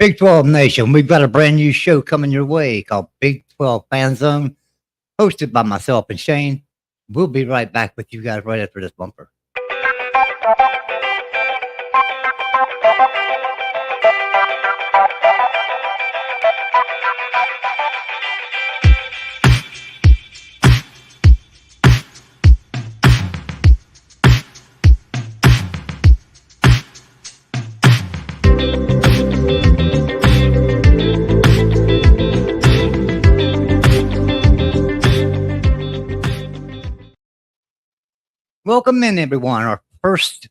Big 12 Nation, we've got a brand new show coming your way called Big 12 Fan Zone, hosted by myself and Shane. We'll be right back with you guys right after this bumper. Welcome in, everyone. Our first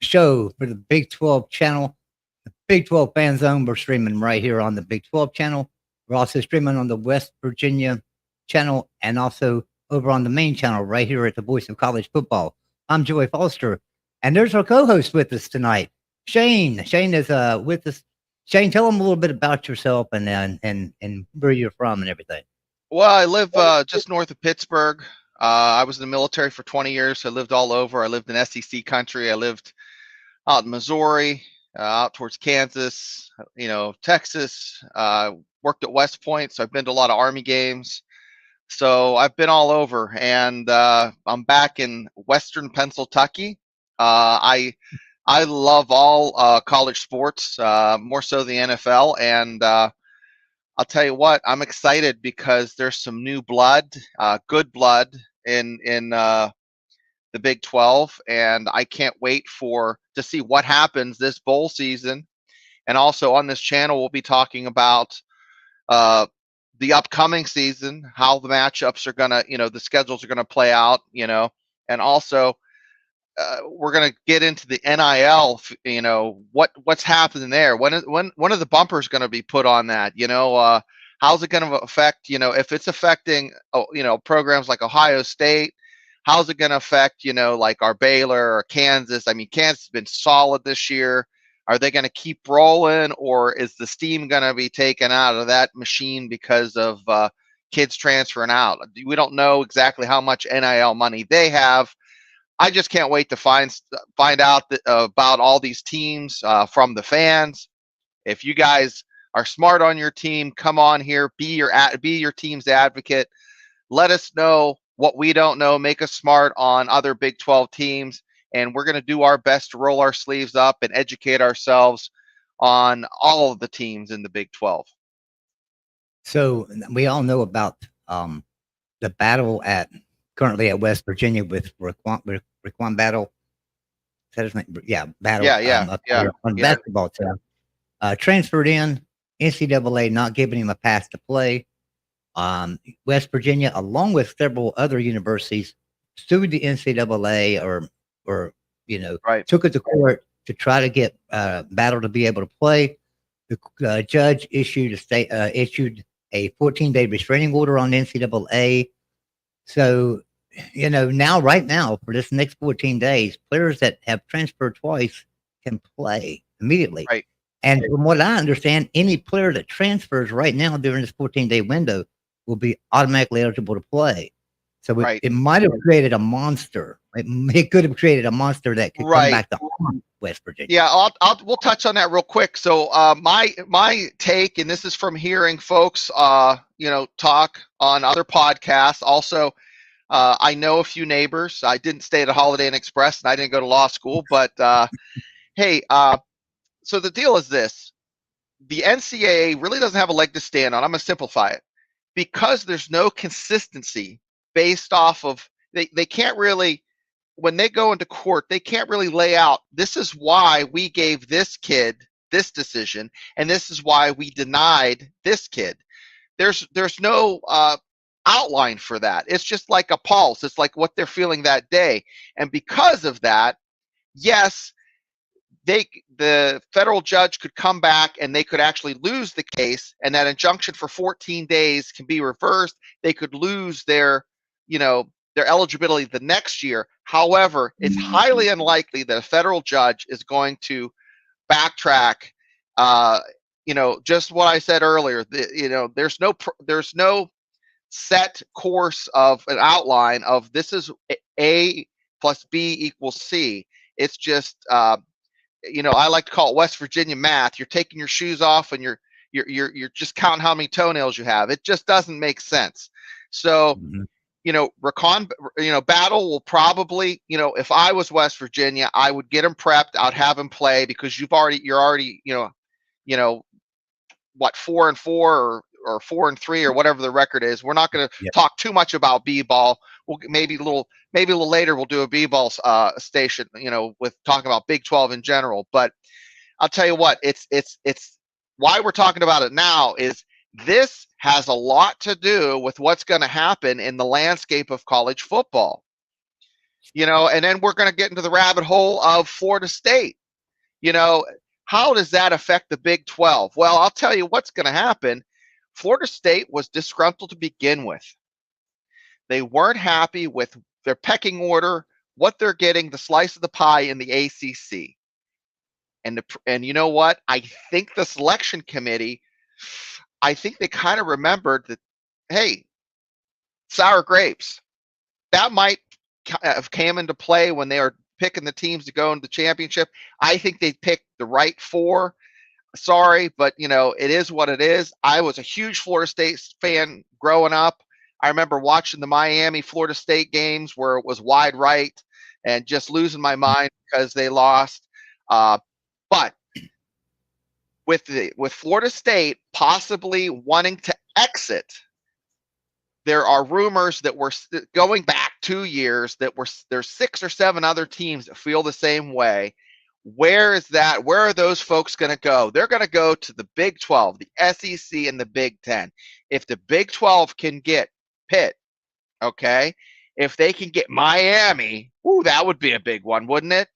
show for the Big 12 channel, the Big 12 Fan Zone. We're streaming right here on the Big 12 channel. We're also streaming on the West Virginia channel and also over on the main channel right here at the Voice of College Football. I'm Joey Foster, and there's our co-host with us tonight, Shane. Shane is with us. Shane, tell them a little bit about yourself and where you're from and everything. Well, I live just north of Pittsburgh. I was in the military for 20 years. So I lived all over. I lived in SEC country. I lived out in Missouri, out towards Kansas, Texas. Worked at West Point, so I've been to a lot of Army games. So I've been all over, and I'm back in Western Pennsylvania. I love all college sports, more so the NFL, and I'll tell you what, I'm excited because there's some new blood, good blood in the Big 12, and I can't wait to see what happens this bowl season. And also on this channel, we'll be talking about the upcoming season, how the matchups are gonna, the schedules are gonna play out, and also we're gonna get into the NIL, what's happening there. When are the bumpers gonna be put on that? How's it gonna affect, if it's affecting, programs like Ohio State, how's it gonna affect, like our Baylor or Kansas? I mean, Kansas has been solid this year. Are they gonna keep rolling, or is the steam gonna be taken out of that machine because of kids transferring out? We don't know exactly how much NIL money they have. I just can't wait to find out about all these teams from the fans. If you guys are smart on your team, come on here, be your team's advocate. Let us know what we don't know. Make us smart on other Big 12 teams, and we're going to do our best to roll our sleeves up and educate ourselves on all of the teams in the Big 12. So we all know about the battle currently at West Virginia with Raquan Battle. Is that his name? Yeah, Battle. On the basketball team. Transferred in, NCAA not giving him a pass to play. West Virginia, along with several other universities, sued the NCAA or took it to court to try to get Battle to be able to play. The judge issued a 14-day restraining order on NCAA. So, right now, for this next 14 days, players that have transferred twice can play immediately. Right. And from what I understand, any player that transfers right now during this 14-day window will be automatically eligible to play. So it might have created a monster. It could have created a monster that could come back to West Virginia. Yeah, we'll touch on that real quick. So my take, and this is from hearing folks, talk on other podcasts. Also, I know a few neighbors. I didn't stay at a Holiday Inn Express, and I didn't go to law school. But hey, so the deal is this: the NCAA really doesn't have a leg to stand on. I'm gonna simplify it, because there's no consistency based off of they can't really, when they go into court, they can't really lay out, this is why we gave this kid this decision, and this is why we denied this kid. There's no outline for that. It's just like a pulse. It's like what they're feeling that day. And because of that, yes, the federal judge could come back and they could actually lose the case, and that injunction for 14 days can be reversed. They could lose their eligibility the next year. However, it's highly unlikely that a federal judge is going to backtrack. Just what I said earlier. There's no set course of an outline of this is A plus B equals C. It's just I like to call it West Virginia math. You're taking your shoes off and you're just counting how many toenails you have. It just doesn't make sense. So, Battle will probably, if I was West Virginia, I would get him prepped. I'd have him play because you're already, what, 4-4 or 4-3 or whatever the record is. We're not going to talk too much about b-ball. We'll maybe a little later we'll do a b-ball station, with talking about Big 12 in general. But I'll tell you what, it's why we're talking about it now is this has a lot to do with what's going to happen in the landscape of college football. And then we're going to get into the rabbit hole of Florida State. How does that affect the Big 12? Well, I'll tell you what's going to happen. Florida State was disgruntled to begin with. They weren't happy with their pecking order, what they're getting, the slice of the pie in the ACC. And you know what? I think the selection committee, I think they kind of remembered that, hey, sour grapes, that might have came into play when they were picking the teams to go into the championship. I think they picked the right 4. Sorry, but it is what it is. I was a huge Florida State fan growing up. I remember watching the Miami Florida State games where it was wide right and just losing my mind because they lost. But with Florida State possibly wanting to exit, there are rumors that we're going back 2 years that there's 6 or 7 other teams that feel the same way. Where is that? Where are those folks going to go? They're going to go to the Big 12, the SEC, and the Big 10. If the Big 12 can get Pitt, okay, if they can get Miami, ooh, that would be a big one, wouldn't it?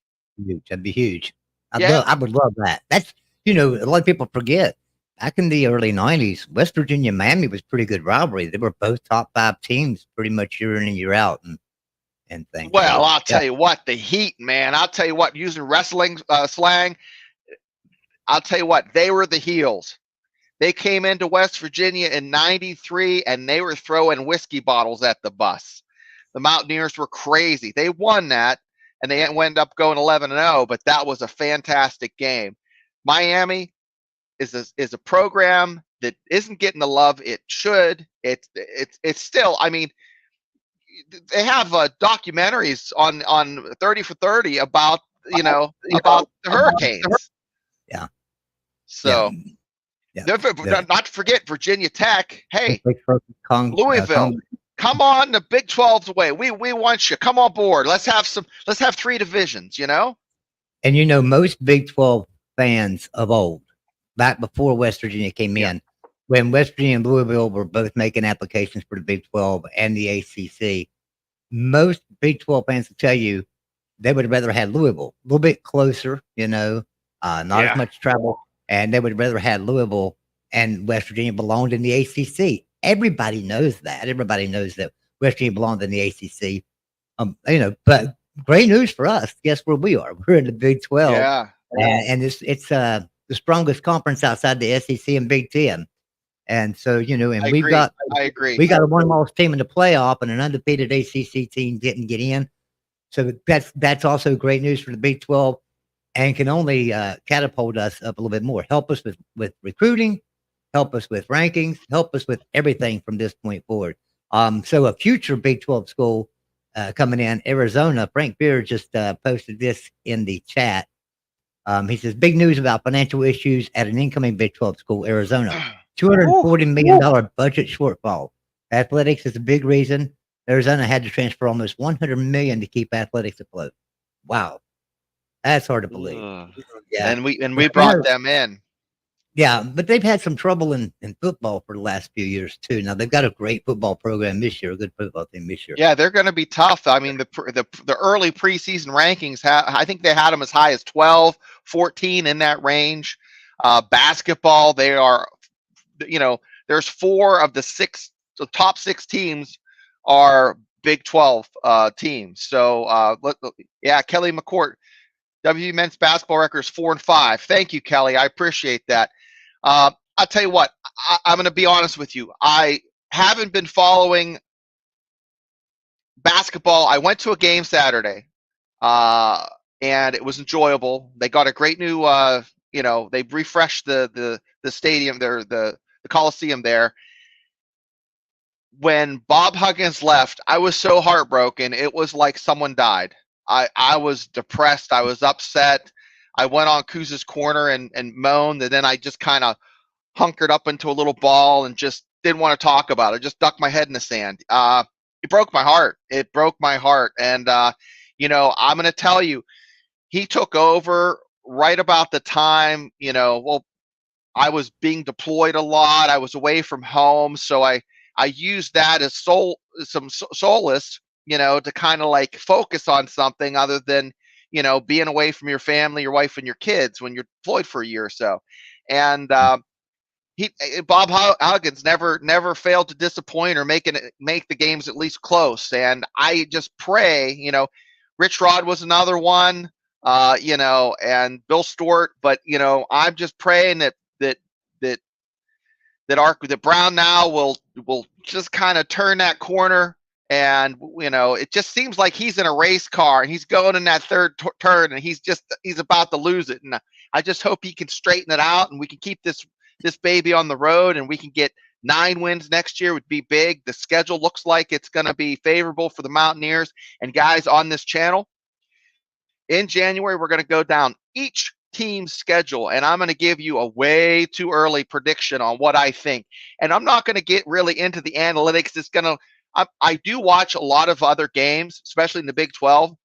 Huge. That'd be huge. I would love that. That's, a lot of people forget. Back in the early 90s, West Virginia and Miami was pretty good rivalry. They were both top 5 teams pretty much year in and year out. And things. Well, I'll tell you what, the Heat, man. I'll tell you what, using wrestling slang, I'll tell you what, they were the heels. They came into West Virginia in '93, and they were throwing whiskey bottles at the bus. The Mountaineers were crazy. They won that, and they ended up going 11-0, but that was a fantastic game. Miami is a program that isn't getting the love it should. It's still, I mean, they have documentaries on 30 for 30 about about the Hurricanes. Yeah. So, not to forget Virginia Tech. Hey, Louisville, come on the Big 12's way. We want you. Come on board. Let's have 3 divisions. And most Big 12 fans of old, back before West Virginia came in, when West Virginia and Louisville were both making applications for the Big 12 and the ACC, most Big 12 fans will tell you they would have rather had Louisville, a little bit closer, not as much travel, and they would rather had Louisville and West Virginia belonged in the ACC. Everybody knows that. Everybody knows that West Virginia belonged in the ACC. But great news for us. Guess where we are? We're in the Big 12. Yeah. And it's the strongest conference outside the SEC and Big 10. And so, and I agree. We got a one-loss team in the playoff and an undefeated ACC team didn't get in. So that's also great news for the Big 12 and can only catapult us up a little bit more. Help us with recruiting, help us with rankings, help us with everything from this point forward. So a future Big 12 school coming in, Arizona, Frank Beard just posted this in the chat. He says, big news about financial issues at an incoming Big 12 school, Arizona. $240 million budget shortfall. Athletics is a big reason. Arizona had to transfer almost $100 million to keep athletics afloat. Wow. That's hard to believe. Yeah. And we brought them in. Yeah, but they've had some trouble in football for the last few years too. Now they've got a great football program this year, a good football team this year. Yeah, they're going to be tough. I mean, the early preseason rankings, I think they had them as high as 12, 14 in that range. Basketball, they are, there's 4 of the top 6 teams are Big 12 teams. So Kelly McCourt, W men's basketball record is 4-5. Thank you, Kelly. I appreciate that. I'll tell you what, I'm going to be honest with you. I haven't been following basketball. I went to a game Saturday, and it was enjoyable. They got a great new, they refreshed the stadium there, the Coliseum there. When Bob Huggins left, I was so heartbroken. It was like someone died. I was depressed. I was upset. I went on Kuz's corner and moaned, and then I just kind of hunkered up into a little ball and just didn't want to talk about it. Just ducked my head in the sand. It broke my heart. It broke my heart. And, I'm going to tell you, he took over right about the time, I was being deployed a lot. I was away from home. So I used that as some solace, to kind of like focus on something other than, being away from your family, your wife and your kids when you're deployed for a year or so. And, Bob Huggins never failed to disappoint or make the games at least close. And I just pray, Rich Rod was another one, and Bill Stewart. But I'm just praying that Brown now will just kind of turn that corner. And it just seems like he's in a race car and he's going in that third turn and he's about to lose it. And I just hope he can straighten it out and we can keep this baby on the road and we can get 9 wins next year. Would be big. The schedule looks like it's going to be favorable for the Mountaineers. And guys, on this channel in January, we're going to go down each team's schedule, and I'm going to give you a way too early prediction on what I think. And I'm not going to get really into the analytics. I do watch a lot of other games, especially in the Big 12.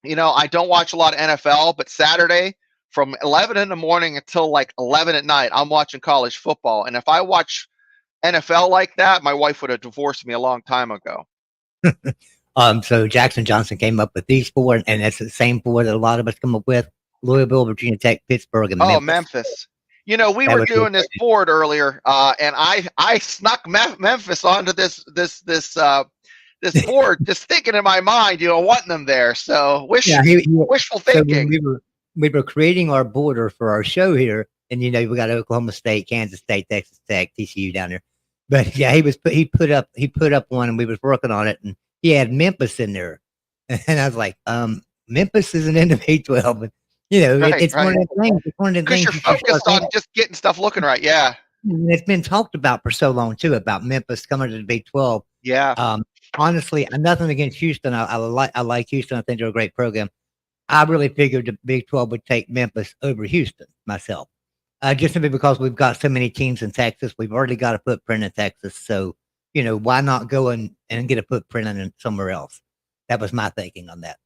I don't watch a lot of NFL, but Saturday from 11 in the morning until like 11 at night, I'm watching college football. And if I watch NFL like that, my wife would have divorced me a long time ago. So Jackson Johnson came up with these 4, and that's the same 4 that a lot of us come up with: Louisville, Virginia Tech, Pittsburgh, and Memphis. We were doing this board earlier, and I snuck Memphis onto this board, just thinking in my mind, wanting them there. So wishful thinking. So we were creating our border for our show here, and we got Oklahoma State, Kansas State, Texas Tech, TCU down there. But yeah, he put up one, and we was working on it, and he had Memphis in there, and I was like, Memphis isn't in the Big 12, but it's one of the things. It's one of the things you're focused on just getting stuff looking right. Yeah, and it's been talked about for so long too, about Memphis coming to the Big 12. Yeah. Honestly, nothing against Houston. I like Houston. I think they're a great program. I really figured the Big 12 would take Memphis over Houston myself, just simply because we've got so many teams in Texas. We've already got a footprint in Texas, so why not go and get a footprint in somewhere else? That was my thinking on that.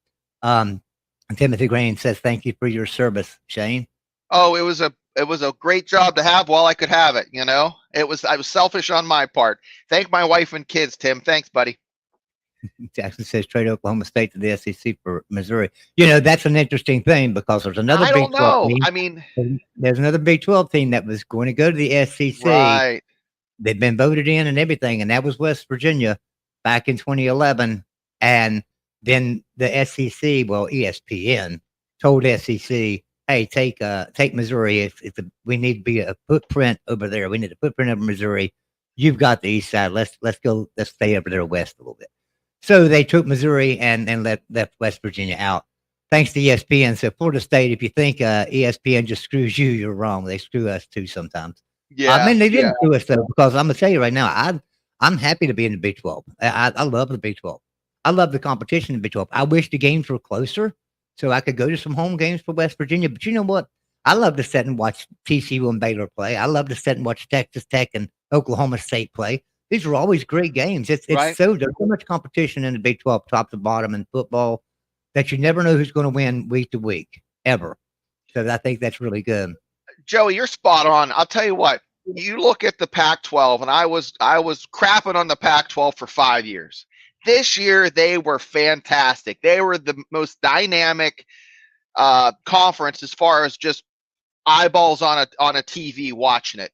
And Timothy Grain says, "Thank you for your service, Shane." Oh, it was a great job to have while I could have it. I was selfish on my part. Thank my wife and kids, Tim. Thanks, buddy. Jackson says trade Oklahoma State to the SEC for Missouri. That's an interesting thing because there's another Big 12 team. I mean, there's another Big 12 team that was going to go to the SEC. Right. They've been voted in and everything, and that was West Virginia back in 2011. And then the SEC, well, ESPN told SEC, "Hey, take Missouri. We need to be a footprint over there. We need a footprint over Missouri. You've got the East side. Let's stay over there west a little bit." So they took Missouri and left West Virginia out, thanks to ESPN. So Florida State, if you think ESPN just screws you, you're wrong. They screw us too sometimes. Yeah, I mean, they didn't screw us though, because I'm gonna tell you right now, I'm happy to be in the Big 12. I love the Big 12. I love the competition in the Big 12. I wish the games were closer so I could go to some home games for West Virginia. But you know what? I love to sit and watch TCU and Baylor play. I love to sit and watch Texas Tech and Oklahoma State play. These are always great games. It's right. There's so much competition in the Big 12, top to bottom in football, that you never know who's going to win week to week, ever. So I think that's really good. Joey, you're spot on. I'll tell you what. You look at the Pac-12, and I was crapping on the Pac-12 for 5 years. This year, they were fantastic. They were the most dynamic conference as far as just eyeballs on a TV watching it,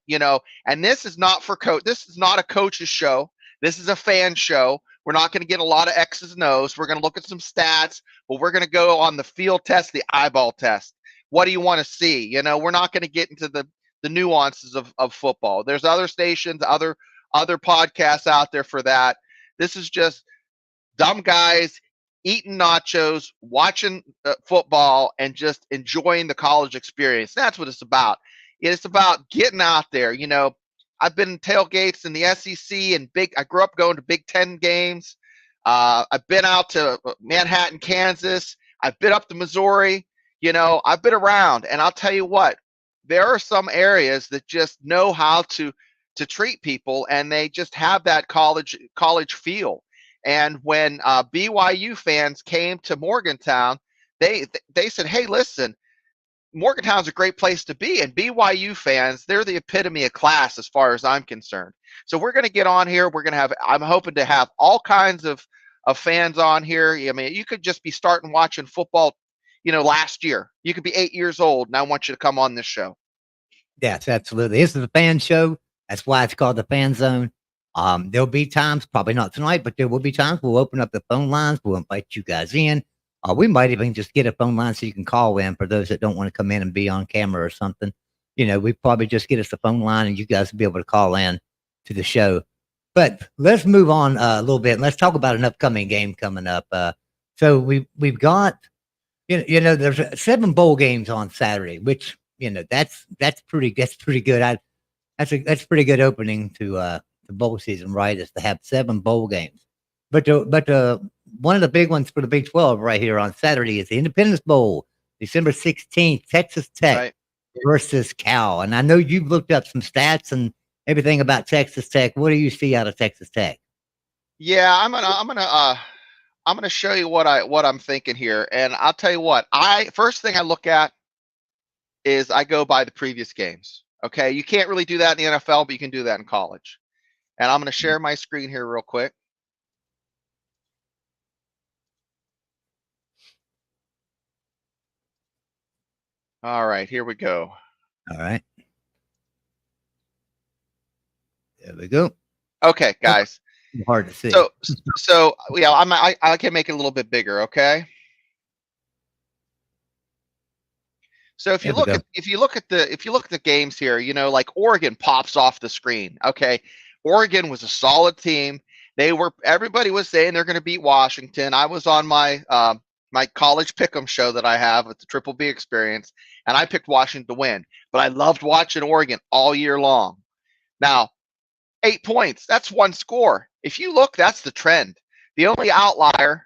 and this is not for coach. This is not a coach's show. This is a fan show. We're not going to get a lot of X's and O's. We're going to look at some stats, but we're going to go on the field test, the eyeball test. What do you want to see? We're not going to get into the nuances of football. There's other stations, other podcasts out there for that. This is just dumb guys eating nachos, watching football, and just enjoying the college experience. That's what it's about. It's about getting out there. You know, I've been in tailgates in the SEC and I grew up going to Big Ten games. I've been out to Manhattan, Kansas. I've been up to Missouri. You know, I've been around, and I'll tell you what, there are some areas that just know how to treat people, and they just have that college feel. And when BYU fans came to Morgantown, they said, "Hey, listen, Morgantown's a great place to be." And BYU fans, they're the epitome of class as far as I'm concerned. So we're going to get on here. We're going to have, I'm hoping to have all kinds of fans on here. I mean, you could just be starting watching football, you know, last year. You could be 8 years old, and I want you to come on this show. Yes, absolutely. This is a fan show. That's why it's called the Fan Zone. There'll be times, probably not tonight, but there will be times we'll open up the phone lines. We'll invite you guys in. We might even just get a phone line so you can call in for those that don't want to come in and be on camera or something. You know, we probably just get us a phone line and you guys will be able to call in to the show. But let's move on a little bit. And let's talk about an upcoming game coming up. So we've got, you know, there's 7 bowl games on Saturday, which, you know, that's pretty good. That's pretty good opening to the bowl season, right? Is to have 7 bowl games. But one of the big ones for the Big 12 right here on Saturday is the Independence Bowl, December 16th, Texas Tech versus Cal. And I know you've looked up some stats and everything about Texas Tech. What do you see out of Texas Tech? Yeah, I'm gonna show you what I'm thinking here, and I'll tell you what. First thing I look at is I go by the previous games. Okay, you can't really do that in the NFL, but you can do that in college. And I'm going to share my screen here real quick. All right, here we go. All right. There we go. Okay, guys. Hard to see. So yeah, I can make it a little bit bigger. Okay. So if you look at the games here, you know, like Oregon pops off the screen. Okay, Oregon was a solid team. Everybody was saying they're going to beat Washington. I was on my my college pick'em show that I have with the Triple B Experience, and I picked Washington to win. But I loved watching Oregon all year long. Now, 8 points, that's one score. If you look, that's the trend. The only outlier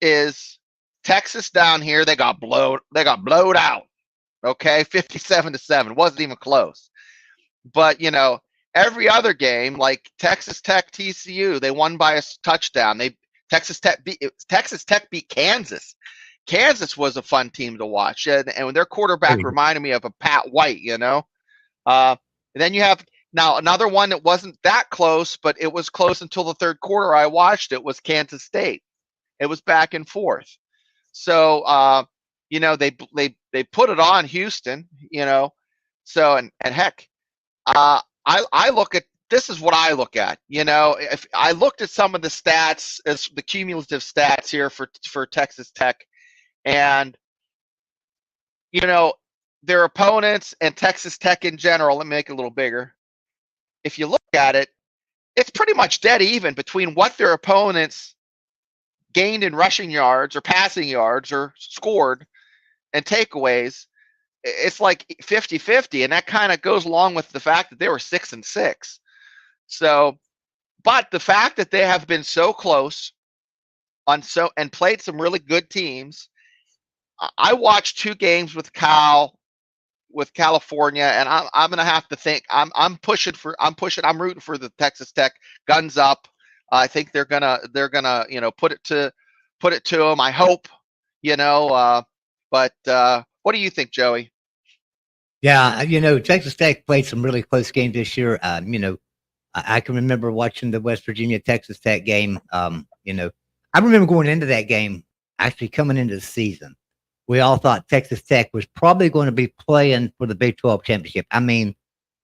is Texas down here. They got blowed out. Okay, 57-7, wasn't even close. But you know, every other game, like Texas Tech, TCU, they won by a touchdown. Texas Tech beat Kansas. Kansas was a fun team to watch, and their quarterback reminded me of a Pat White. You know, and then you have now another one that wasn't that close, but it was close until the third quarter. I watched it was Kansas State. It was back and forth. So you know, they put it on Houston, you know. So and heck, I look at, this is what I look at. You know, if I looked at some of the stats, as the cumulative stats here for Texas Tech, and you know, their opponents and Texas Tech in general. Let me make it a little bigger. If you look at it, it's pretty much dead even between what their opponents gained in rushing yards or passing yards or scored and takeaways. It's like 50-50, and that kind of goes along with the fact that they were 6-6. So, but the fact that they have been so close and played some really good teams. I watched 2 games with California, and I'm gonna have to think. I'm rooting for the Texas Tech. Guns up. I think they're gonna you know, put it to them. I hope, you know. But what do you think, Joey? Yeah, you know, Texas Tech played some really close games this year. You know, I can remember watching the West Virginia Texas Tech game. You know, I remember going into that game, actually coming into the season. We all thought Texas Tech was probably going to be playing for the Big 12 championship. I mean,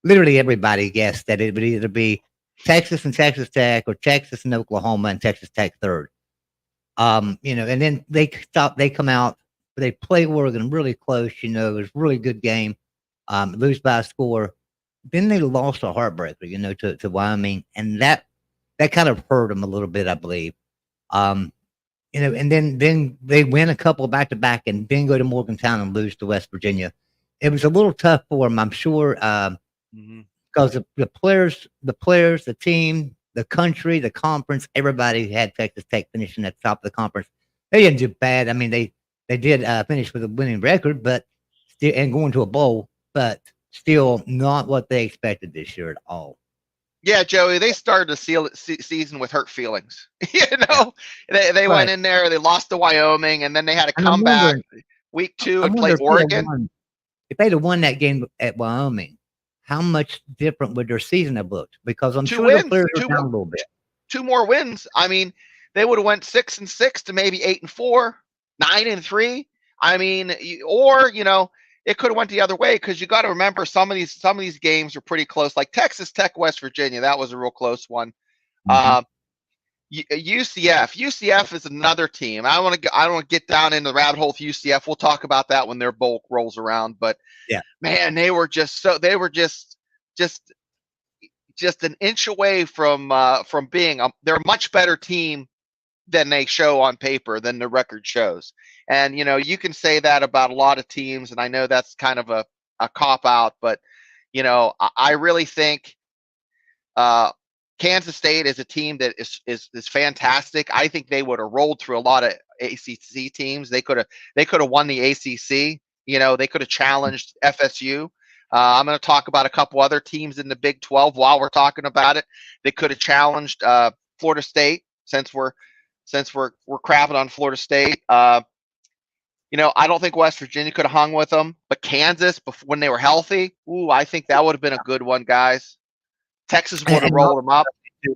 literally everybody guessed that it would either be Texas and Texas Tech or Texas and Oklahoma and Texas Tech third. You know, and then they come out, they play Oregon really close. You know, it was a really good game. Lose by a score. Then they lost a heartbreaker, you know, to Wyoming, and that kind of hurt them a little bit, I believe. and then they win a couple back to back, and then go to Morgantown and lose to West Virginia. It was a little tough for them, I'm sure, because the players, the team, the country, the conference, everybody had Texas Tech finishing at the top of the conference. They didn't do bad. I mean, they did finish with a winning record, but still, and going to a bowl, but still not what they expected this year at all. Yeah, Joey, they started the season with hurt feelings. They went in there, they lost to Wyoming, and then they had to come back week 2 and play Oregon. If they'd have won that game at Wyoming, how much different would their season have looked? Because I'm sure the players are down a little bit. 2 more wins. I mean, they would have went 6-6 to maybe 8-4, 9-3. I mean, or it could have went the other way, because you got to remember some of these games are pretty close. Like Texas Tech, West Virginia, that was a real close one. UCF is another team. I don't want to get down into the rabbit hole of UCF. We'll talk about that when their bowl rolls around. But man, they were just an inch away from being they're a much better team than they show on paper, than the record shows. And you can say that about a lot of teams, and I know that's kind of a cop out, but I really think Kansas State is a team that is fantastic. I think they would have rolled through a lot of ACC teams. They could have won the ACC. They could have challenged FSU. I'm going to talk about a couple other teams in the Big 12 while we're talking about it. They could have challenged Florida State, since we're crapping on Florida State. I don't think West Virginia could have hung with them, but Kansas, when they were healthy, I think that would have been a good one, guys. Texas would have rolled them up.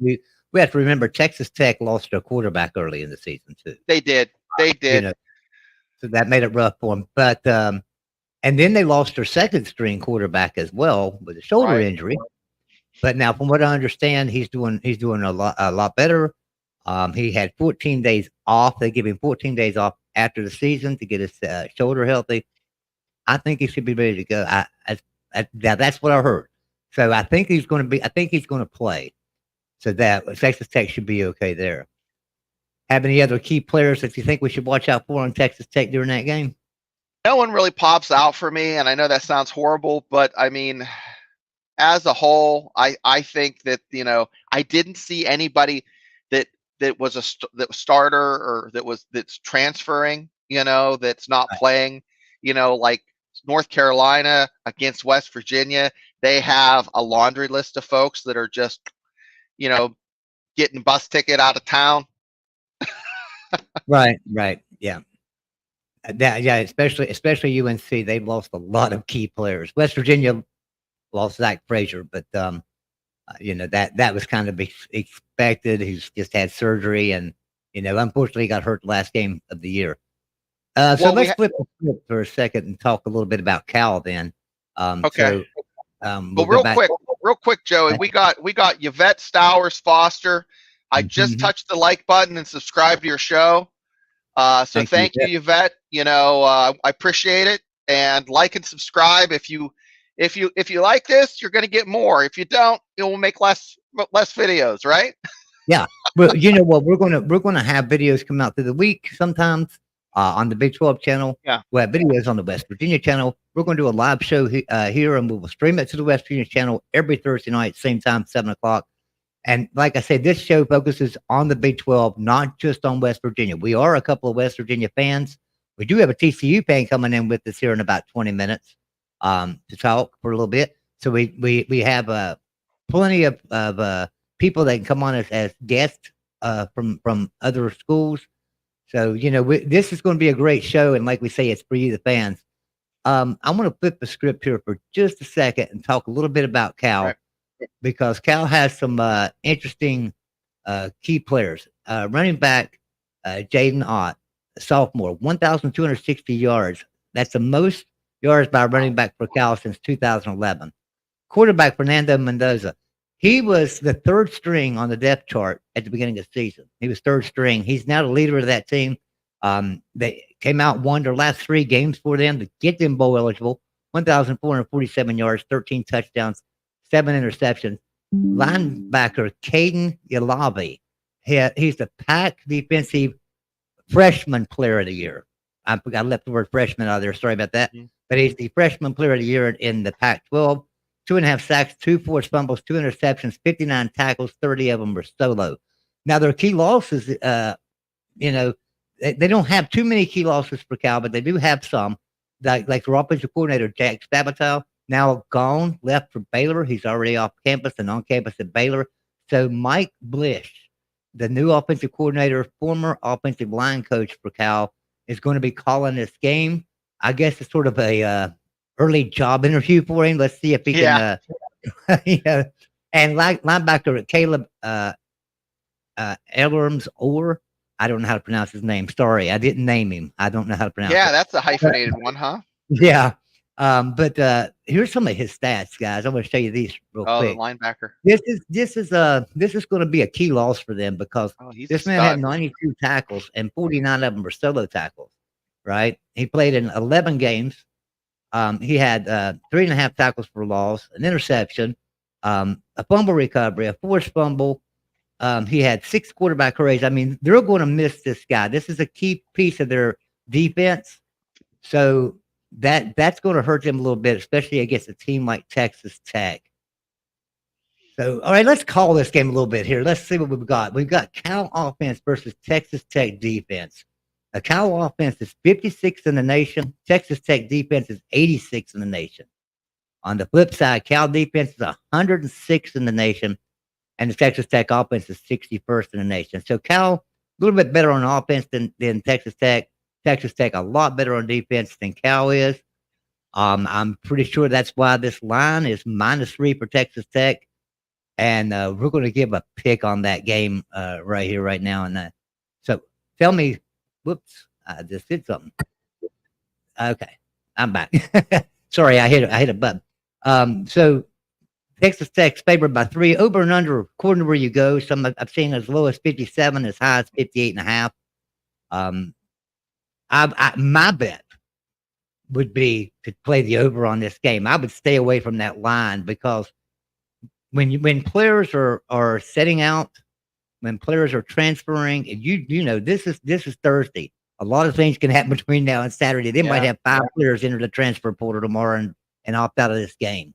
We have to remember Texas Tech lost their quarterback early in the season too. They did. So that made it rough for them. But and then they lost their second string quarterback as well with a shoulder injury. But now, from what I understand, he's doing a lot better. He had 14 days off. They give him 14 days off after the season to get his shoulder healthy. I think he should be ready to go. That's what I heard. So I think he's going to play. So that Texas Tech should be okay there. Have any other key players that you think we should watch out for on Texas Tech during that game? No one really pops out for me, and I know that sounds horrible, but I mean, as a whole, I think that I didn't see anybody that was that was starter, or that's transferring, that's not playing, like North Carolina against West Virginia. They have a laundry list of folks that are just, getting bus ticket out of town. Right. Yeah. Especially UNC. They've lost a lot of key players. West Virginia lost Zach Frazier, but that was kind of expected. He's just had surgery, and unfortunately he got hurt last game of the year. So let's flip the script for a second and talk a little bit about Cal then. Okay. Well, real quick, Joey, we got Yvette Stowers Foster. I just touched the like button and subscribed to your show. So thank you, Yvette. I appreciate it. And like and subscribe. If you like this, you're going to get more. If you don't, it will make less videos, right? Yeah. Well, you know what? We're gonna have videos come out through the week sometimes on the Big 12 channel. Yeah. We'll have videos on the West Virginia channel. We're going to do a live show here, and we will stream it to the West Virginia channel every Thursday night, same time, 7:00. And like I said, this show focuses on the Big 12, not just on West Virginia. We are a couple of West Virginia fans. We do have a TCU fan coming in with us here in about 20 minutes to talk for a little bit. So we have plenty of people that can come on as guests from other schools. So, this is going to be a great show. And like we say, it's for you, the fans. I'm going to flip the script here for just a second and talk a little bit about Cal, because Cal has some interesting key players. Running back Jaden Ott, sophomore, 1,260 yards. That's the most yards by a running back for Cal since 2011. Quarterback Fernando Mendoza. He was the third string on the depth chart at the beginning of the season. He was third string. He's now the leader of that team. They came out and won their last 3 games for them to get them bowl eligible. 1,447 yards, 13 touchdowns, 7 interceptions. Linebacker Caden Yalavi. He's the pack defensive freshman player of the year. I left the word freshman out there. Sorry about that. But he's the freshman player of the year in the Pac-12. 2.5 sacks, 2 forced fumbles, 2 interceptions, 59 tackles, 30 of them were solo. Now, their key losses, you know, they don't have too many key losses for Cal, but they do have some. Like their offensive coordinator, Jack Spavital, now gone, left for Baylor. He's already off campus and on campus at Baylor. So Mike Blish, the new offensive coordinator, former offensive line coach for Cal, is going to be calling this game. I guess it's sort of a early job interview for him. Let's see if he can, you know. And linebacker Caleb Ellerms, or I don't know how to pronounce his name. Sorry, I didn't name him. I don't know how to pronounce it. Yeah, that's a hyphenated one, huh? Yeah. But here's some of his stats, guys. I'm going to show you these real quick. The linebacker. This is going to be a key loss for them because this man had 92 tackles and 49 of them were solo tackles. Right? He played in 11 games. He had 3.5 tackles for loss, an interception, a fumble recovery, a forced fumble. He had 6 quarterback hurries. I mean, they're going to miss this guy. This is a key piece of their defense. So that's going to hurt them a little bit, especially against a team like Texas Tech. So, all right, let's call this game a little bit here. Let's see what we've got. We've got Cal offense versus Texas Tech defense. A Cal offense is 56th in the nation. Texas Tech defense is 86th in the nation. On the flip side, Cal defense is 106th in the nation, and the Texas Tech offense is 61st in the nation. So Cal, a little bit better on offense than Texas Tech. Texas Tech a lot better on defense than Cal is. I'm pretty sure that's why this line is -3 for Texas Tech. And we're going to give a pick on that game right here, right now. And so tell me, whoops, I just did something. Okay, I'm back. Sorry, I hit a button. So Texas Tech's favored by 3, over and under, according to where you go. Some I've seen as low as 57, as high as 58.5. My bet would be to play the over on this game. I would stay away from that line because when players are setting out, when players are transferring, and you know this is Thursday. A lot of things can happen between now and Saturday. They might have 5 players enter the transfer portal tomorrow and opt out of this game.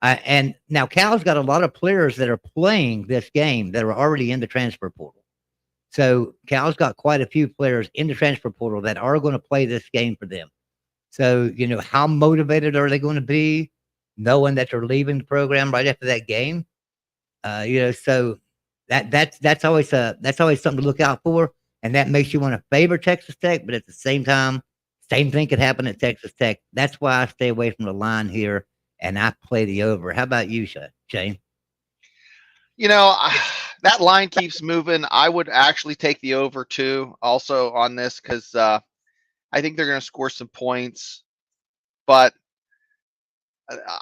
And now Cal's got a lot of players that are playing this game that are already in the transfer portal. So Cal's got quite a few players in the transfer portal that are going to play this game for them. So, you know, how motivated are they going to be knowing that they're leaving the program right after that game? You know, so that's always something to look out for. And that makes you want to favor Texas Tech, but at the same time, same thing could happen at Texas Tech. That's why I stay away from the line here and I play the over. How about you, Shane? You know, that line keeps moving. I would actually take the over too, also on this, because I think they're going to score some points, but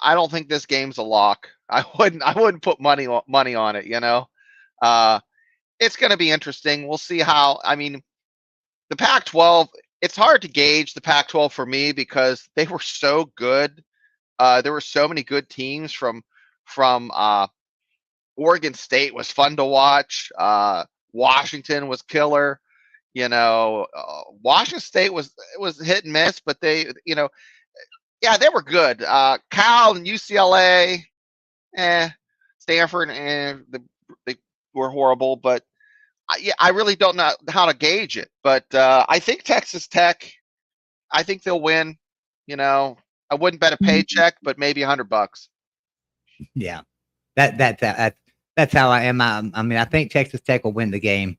I don't think this game's a lock. I wouldn't put money on it. You know, it's going to be interesting. We'll see how. I mean, the Pac-12. It's hard to gauge the Pac-12 for me because they were so good. There were so many good teams from Oregon State was fun to watch. Washington was killer. You know, Washington State was hit and miss, but they, you know, yeah, they were good. Cal and UCLA, Stanford, they were horrible. But I really don't know how to gauge it. But I think Texas Tech, I think they'll win. You know, I wouldn't bet a paycheck, but maybe $100. Yeah, that's how I am. I mean, I think Texas Tech will win the game.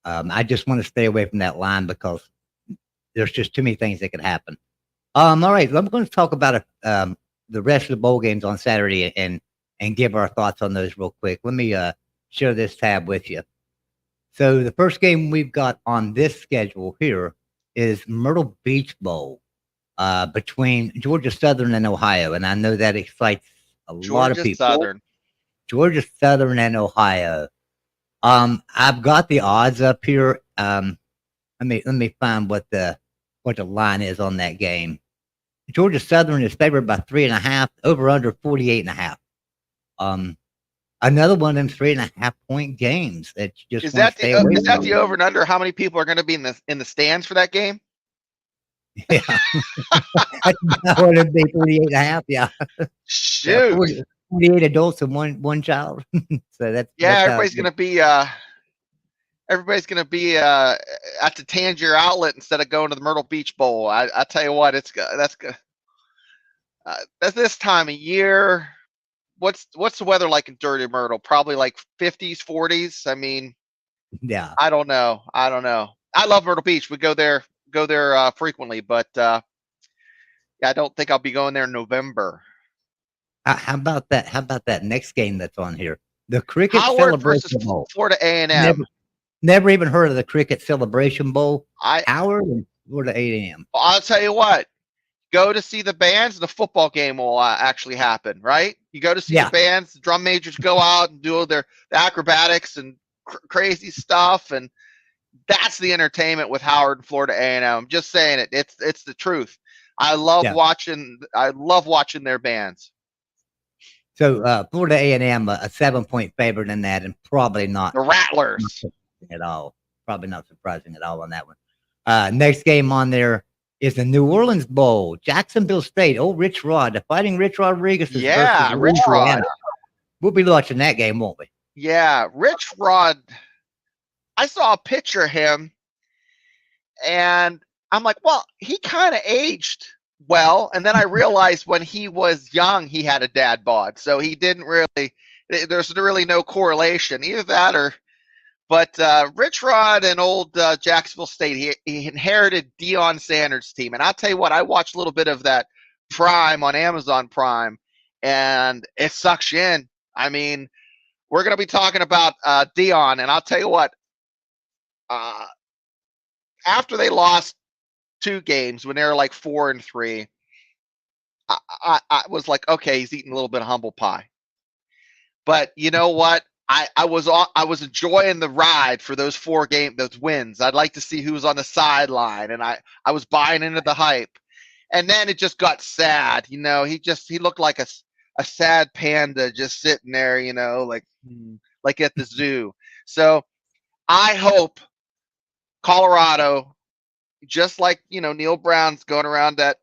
I just want to stay away from that line because there's just too many things that could happen. All right, I'm going to talk about the rest of the bowl games on Saturday and give our thoughts on those real quick. Let me share this tab with you. So the first game we've got on this schedule here is Myrtle Beach Bowl between Georgia Southern and Ohio, and I know that excites a lot of people. Southern. Georgia Southern and Ohio. I've got the odds up here. Let me find what the line is on that game. Georgia Southern is favored by 3.5, over under 48.5. Another one of them 3.5 point games that you just Is want that to stay away is that from. the over and under? How many people are going to be in the stands for that game? Yeah. That's about what it'd be, 38.5. Yeah. Yeah. Shoot. 48 adults and one child. So Yeah, that's how it is. everybody's gonna be at the Tangier Outlet instead of going to the Myrtle Beach Bowl. I tell you what, that's this time of year. What's the weather like in Dirty Myrtle? Probably like 50s, 40s. I mean, Yeah. I don't know. I love Myrtle Beach. We go there frequently, but yeah, I don't think I'll be going there in November. How about that? How about that next game that's on here? The Cricket Howard versus Celebration Bowl. Florida Never, A&M. never even heard of the Cricket Celebration Bowl. I Howard and Florida A&M. I'll tell you what. Go to see the bands, the football game will actually happen, right? You go to see the Yeah. bands, the drum majors go out and do the acrobatics and crazy stuff, and that's the entertainment with Howard and Florida A&M. I'm just saying it. It's the truth. I love Yeah. watching their bands. So Florida A&M, a 7 point favorite in that, and probably not The Rattlers. at all. Probably not surprising at all on that one. Next game on there is the New Orleans Bowl, Jacksonville State. Old Rich Rod, the Fighting Rich Rodriguez Yeah, versus Rich Rod. We'll be watching that game, won't we? Yeah, Rich Rod. I saw a picture of him, and I'm like, well, he kind of aged well. And then I realized when he was young, he had a dad bod. So he didn't really, there's really no correlation. Either that or, but Rich Rod and old Jacksonville State, he inherited Deion Sanders' team. And I'll tell you what, I watched a little bit of that Prime on Amazon Prime, and it sucks you in. I mean, we're going to be talking about Deion, and I'll tell you what, after they lost 2 games when they were like 4-3, I was like, okay, he's eating a little bit of humble pie. But you know what? I was enjoying the ride for those 4 those wins. I'd like to see who was on the sideline, and I was buying into the hype. And then it just got sad. You know, he looked like a sad panda just sitting there, you know, like at the zoo. So I hope Colorado, just like, you know, Neil Brown's going around that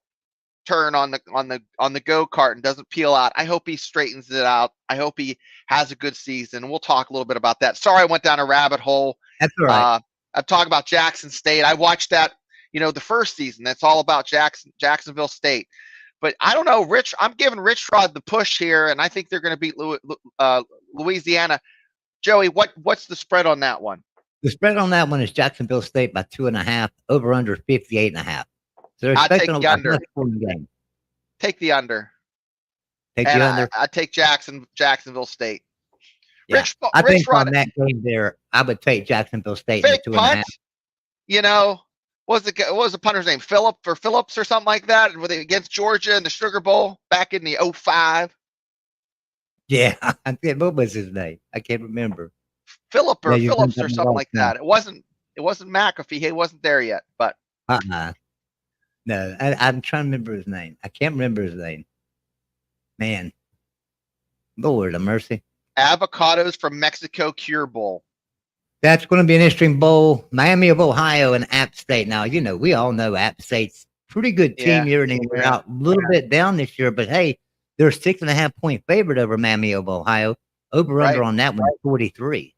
turn on the go-kart and doesn't peel out. I hope he straightens it out. I hope he has a good season. We'll talk a little bit about that. Sorry, I went down a rabbit hole. That's all right. I'm talking about Jackson State. I watched that, you know, the first season. That's all about Jacksonville State. But I don't know, Rich. I'm giving Rich Rod the push here, and I think they're going to beat Louisiana. Joey, what's the spread on that one? The spread on that one is Jacksonville State by 2.5, over under 58.5. So they're I'll take expecting the under. Game. Take the under. Take the under. I take Jacksonville State. Yeah. I think on that game there, I would take Jacksonville State fake in the 2.5. You know, what was the punter's name? Phillips or something like that? Were they against Georgia in the Sugar Bowl back in the 05? Yeah, what was his name? I can't remember. Phillips or something like that. It wasn't McAfee. He wasn't there yet, but no, I'm trying to remember his name. I can't remember his name. Man, Lord of mercy. Avocados from Mexico Cure Bowl. That's going to be an interesting bowl. Miami of Ohio and App State. Now, you know, we all know App State's pretty good team year in and year out. A little bit down this year, but hey, they're 6.5 point favorite over Miami of Ohio. Over under on that one, 43.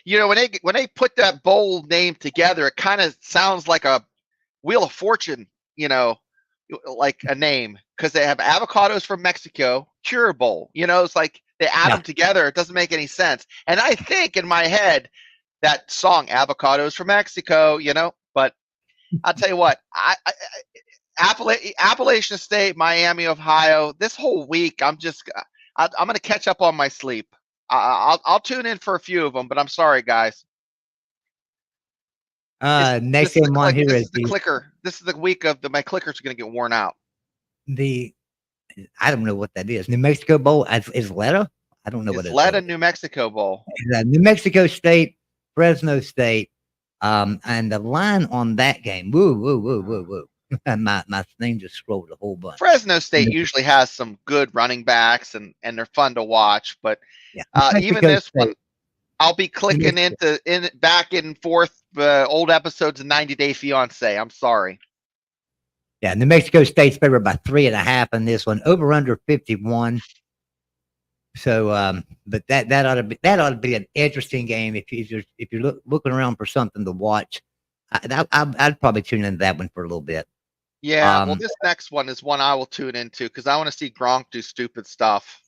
You know, when they put that bowl name together, it kind of sounds like a Wheel of Fortune, you know, like a name, because they have avocados from Mexico, Cure Bowl. You know, it's like they add them together. It doesn't make any sense. And I think in my head that song, Avocados from Mexico, you know, but I'll tell you what, Appalachian State, Miami, Ohio, this whole week, I'm going to catch up on my sleep. I'll tune in for a few of them, but I'm sorry, guys. Next game on here is the clicker. This is the week of my clickers are going to get worn out. I don't know what that is. New Mexico Bowl is Letta? I don't know what it is. Letta New Mexico Bowl. New Mexico State, Fresno State, and the line on that game. Woo. my thing just scrolled a whole bunch. Fresno State usually has some good running backs, and they're fun to watch. But Yeah, even this one, I'll be clicking back and forth old episodes of 90 Day Fiance. I'm sorry. Yeah, New Mexico State's favored by 3.5 in this one, over under 51. So, but that ought to be an interesting game if you're looking around for something to watch. I'd probably tune into that one for a little bit. Yeah, well, this next one is one I will tune into because I want to see Gronk do stupid stuff.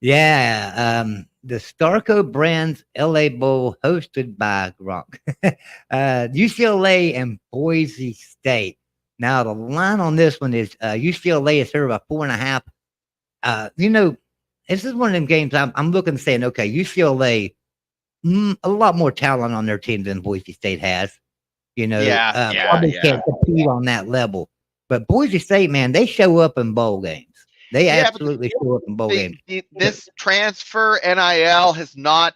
Yeah, the Starco Brands LA Bowl hosted by Gronk. UCLA and Boise State. Now the line on this one is UCLA is favored by 4.5. This is one of them games I'm looking saying, okay, UCLA, a lot more talent on their team than Boise State has. Probably can't compete on that level. But Boise State, man, they show up in bowl games. They absolutely show up in bowl games. This transfer NIL has not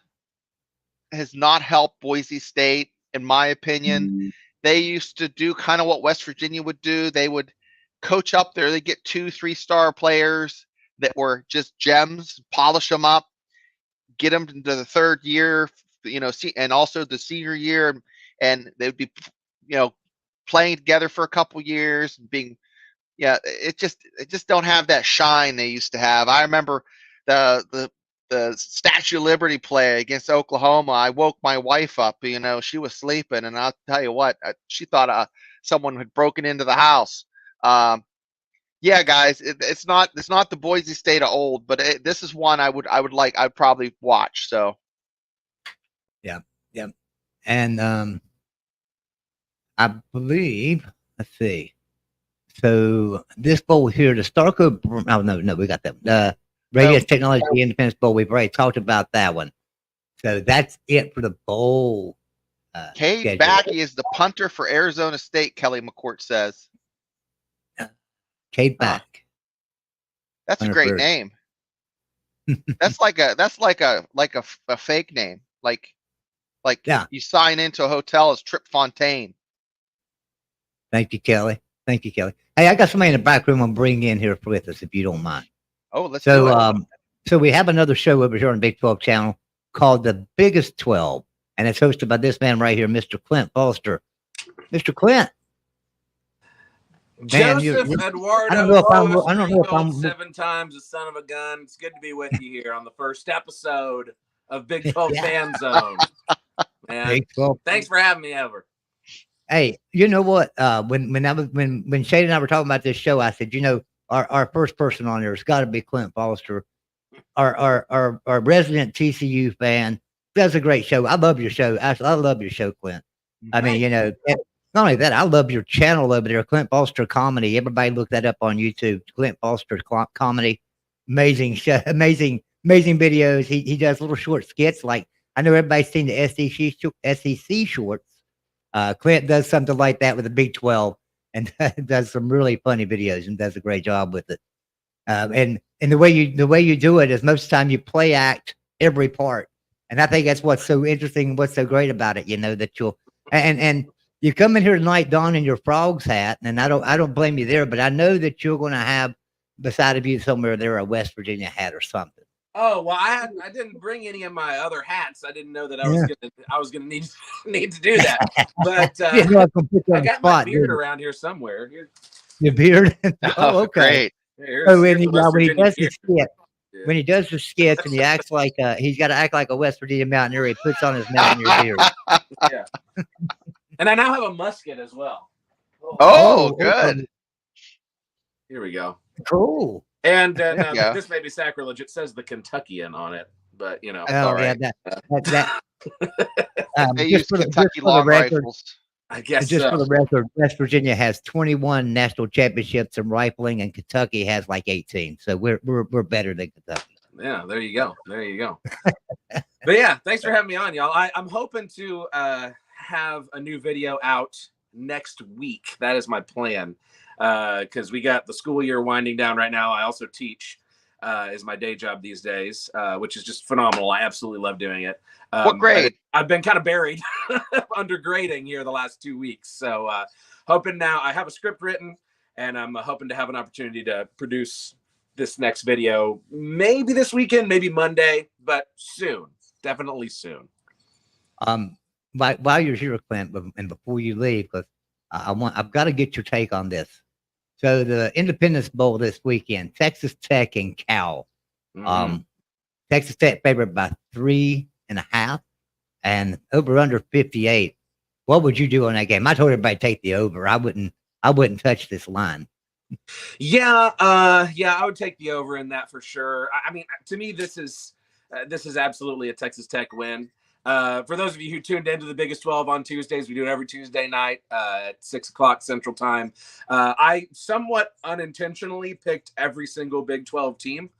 helped Boise State, in my opinion. They used to do kind of what West Virginia would do. They would coach up there. They get 2-3-star players that were just gems, polish them up, get them into the third year, and also the senior year, and they'd be, playing together for a couple years, being, it just don't have that shine they used to have. I remember the Statue of Liberty play against Oklahoma. I woke my wife up, she was sleeping, and I'll tell you what, she thought someone had broken into the house. Yeah, guys, it's not the Boise State of old, but this is one I'd probably watch. So, yeah, and I believe, let's see. So this bowl here, the Starco. Oh no, we got that. Radius Technology Independence Bowl. We've already talked about that one. So that's it for the bowl. Cade Backey is the punter for Arizona State. Kelly McCourt says. Cade Back. That's a great name. That's like a fake name. Like you sign into a hotel as Trip Fontaine. Thank you, Kelly. Hey, I got somebody in the back room I'm bringing in here with us, if you don't mind. Oh, let's do it. So we have another show over here on the Big 12 channel called The Biggest 12, and it's hosted by this man right here, Mr. Clint Foster. Mr. Clint. Man, Joseph Eduardo, I don't know if I'm 7 times the son of a gun. It's good to be with you here on the first episode of Big 12 Fan Zone. Man, thanks for having me over. Hey, you know what? When Shade and I were talking about this show, I said, our first person on there has got to be Clint Foster, our resident TCU fan. Does a great show. I love your show. I love your show, Clint. I mean, not only that, I love your channel over there, Clint Foster Comedy. Everybody look that up on YouTube. Clint Foster Comedy, amazing show, amazing videos. He does little short skits. Like I know everybody's seen the SEC shorts. Clint does something like that with the Big 12 and does some really funny videos and does a great job with it. And the way you do it is most of the time you play act every part. And I think that's what's so interesting, what's so great about it, that you'll and you come in here tonight, Don, in your frog's hat, and I don't blame you there, but I know that you're going to have beside of you somewhere there a West Virginia hat or something. Oh well, I didn't bring any of my other hats. I didn't know that I was gonna need to do that. But I got my beard around here somewhere. Your beard? Oh, okay. Great. So when he does the skits, and he acts like he's got to act like a West Virginia mountaineer, he puts on his mountaineer beard. Yeah. And I now have a musket as well. Oh, good. Here we go. Cool. And this may be sacrilege. It says the Kentuckian on it, but that's all right. They use Kentucky long rifles. I guess just for the record, West Virginia has 21 national championships in rifling, and Kentucky has like 18. So we're better than Kentucky. Yeah, there you go. But yeah, thanks for having me on, y'all. I'm hoping to have a new video out next week. That is my plan, because we got the school year winding down right now. I also teach is my day job these days, which is just phenomenal. I absolutely love doing it. What grade? I've been kind of buried under grading here the last 2 weeks. So hoping now I have a script written, and I'm hoping to have an opportunity to produce this next video, maybe this weekend, maybe Monday, but soon, definitely soon. While you're here, Clint, and before you leave, because I've got to get your take on this. So the Independence Bowl this weekend, Texas Tech and Cal. Texas Tech favored by 3.5, and over under 58. What would you do on that game? I told everybody to take the over. I wouldn't touch this line. Yeah, I would take the over in that for sure. I mean, to me, this is absolutely a Texas Tech win. For those of you who tuned into the Biggest 12 on Tuesdays, we do it every Tuesday night at 6 o'clock Central Time. I somewhat unintentionally picked every single Big 12 team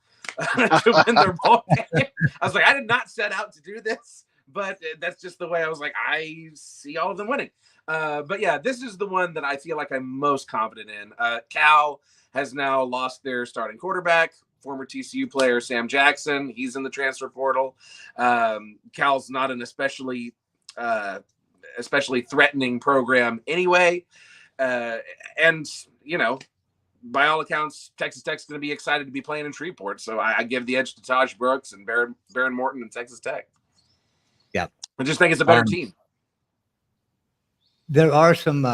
to win their bowl game. I was like, I did not set out to do this, but that's just the way I was like, I see all of them winning. But yeah, this is the one that I feel like I'm most confident in. Cal has now lost their starting quarterback, former TCU player Sam Jackson. He's in the transfer portal. Cal's not an especially threatening program anyway. And, you know, by all accounts, Texas Tech's going to be excited to be playing in Shreveport. So I give the edge to Taj Brooks and Baron Morton and Texas Tech. Yeah. I just think it's a better team. There are some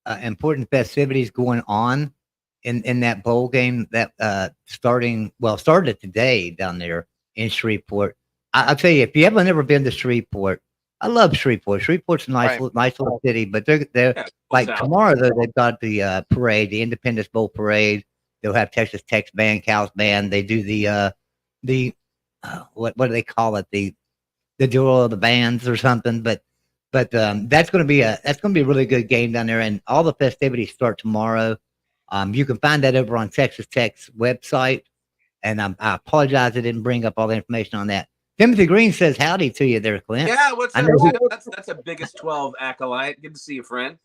important festivities going on in that bowl game that started today down there in Shreveport. I'll tell you, if you haven't ever been to Shreveport, I love Shreveport. Shreveport's a nice little city, but they're like tomorrow though, they've got the parade, the Independence Bowl parade. They'll have Texas Tech's band, Cal's band. They do the what do they call it? The duel of the bands or something. But that's going to be a really good game down there, and all the festivities start tomorrow. You can find that over on Texas Tech's website, and I apologize I didn't bring up all the information on that. Timothy Green says howdy to you there, Clint. Yeah, what's up? That's a Biggest 12 acolyte. Good to see you, friend.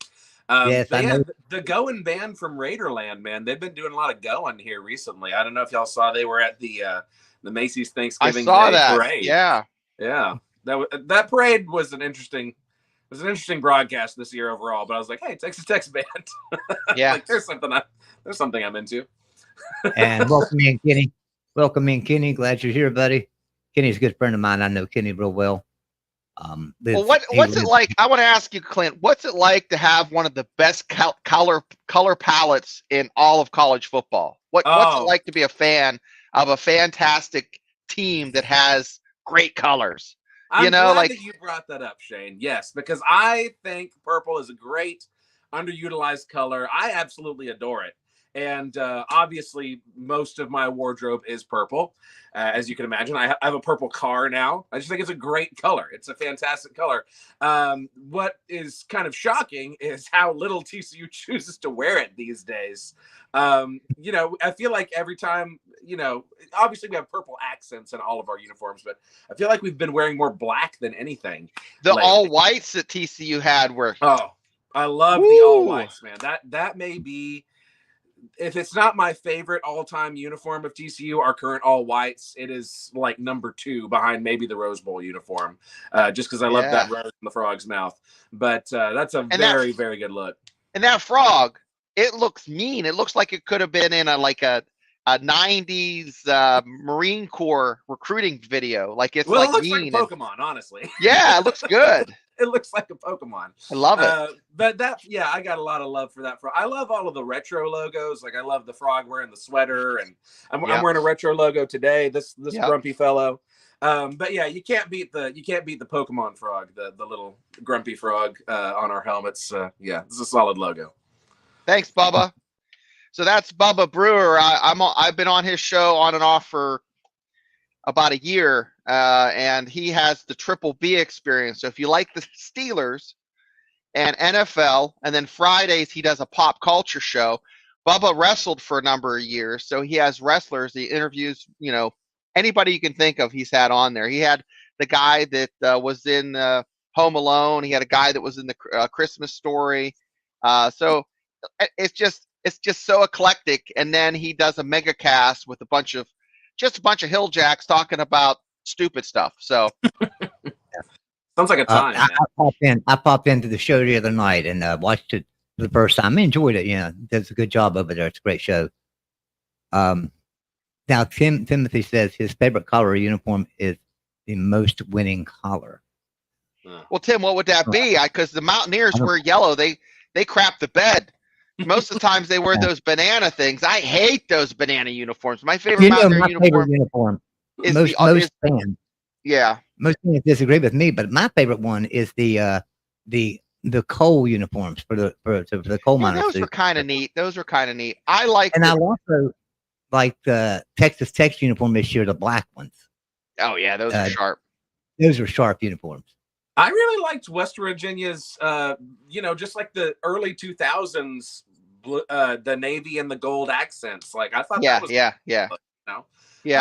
Yes, I know. The Going band from Raiderland, man, they've been doing a lot of going here recently. I don't know if y'all saw they were at the Macy's Thanksgiving Day parade. Yeah. That parade was an interesting broadcast this year overall. But I was like, hey, Texas Tech's band. Yeah, like, there's something I'm into. And welcome in, Kenny. Welcome in, Kenny. Glad you're here, buddy. Kenny's a good friend of mine. I know Kenny real well. Well, what's it like? I want to ask you, Clint. What's it like to have one of the best color palettes in all of college football? What's it like to be a fan of a fantastic team that has great colors? I'm glad that you brought that up, Shane. Yes, because I think purple is a great underutilized color. I absolutely adore it. And obviously, most of my wardrobe is purple. As you can imagine, I have a purple car now. I just think it's a great color. It's a fantastic color. What is kind of shocking is how little TCU chooses to wear it these days. I feel like every time, obviously we have purple accents in all of our uniforms, but I feel like we've been wearing more black than anything. The all whites that TCU had were. Oh, I love the all whites, man. That may be. If it's not my favorite all-time uniform of TCU, our current all whites, it is like number 2 behind maybe the Rose Bowl uniform, just because I love that rose in the frog's mouth. But that's a very, very good look. And that frog, it looks mean. It looks like it could have been in a 90s Marine Corps recruiting video. Like it looks mean. Like a Pokemon, honestly. Yeah, it looks good. It looks like a Pokemon. I love it. But I got a lot of love for that frog. I love all of the retro logos. Like I love the frog wearing the sweater, and I'm wearing a retro logo today. This grumpy fellow. But yeah, you can't beat the Pokemon frog, the little grumpy frog on our helmets. It's a solid logo. Thanks, Bubba. So that's Bubba Brewer. I've been on his show on and off for about a year, and he has the Triple B experience. So if you like the Steelers and NFL, and then Fridays he does a pop culture show. Bubba wrestled for a number of years, so he has wrestlers. He interviews, anybody you can think of. He's had on there. He had the guy that was in Home Alone. He had a guy that was in the Christmas Story. So it's just so eclectic. And then he does a mega cast with a bunch of just a bunch of hill jacks talking about stupid stuff. So sounds like a time. I popped into the show the other night and watched it for the first time. I enjoyed it. Does a good job over there. It's a great show. Now Timothy says his favorite color uniform is the most winning color. Well, Tim, what would that be? Because the Mountaineers wear yellow. They crap the bed. Most of the times they wear those banana things. I hate those banana uniforms. My favorite uniform is most fans. Yeah, most fans disagree with me, but my favorite one is the coal uniforms for the coal miners. Those were kind of neat. I like. And I also like the Texas Tech uniform this year, the black ones. Oh yeah, those are sharp. Those are sharp uniforms. I really liked West Virginia's, just like the early 2000s, the navy and the gold accents. Like I thought that was Yeah.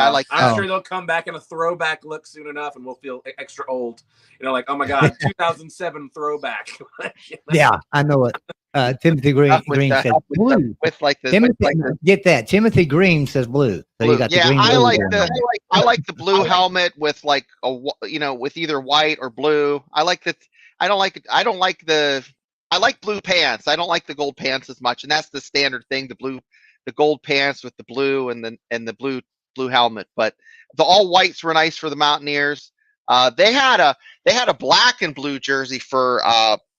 I like. I'm sure they'll come back in a throwback look soon enough, and we'll feel extra old. Like, oh my god, 2007 throwback. Yeah, I know it. Timothy Green says blue. Get that. Timothy Green says blue. So blue. You got the green. I like the blue helmet with like with either white or blue. I like that. I like blue pants. I don't like the gold pants as much, and that's the standard thing. The gold pants with the blue and the blue helmet. But the all whites were nice for the Mountaineers. They had a black and blue jersey for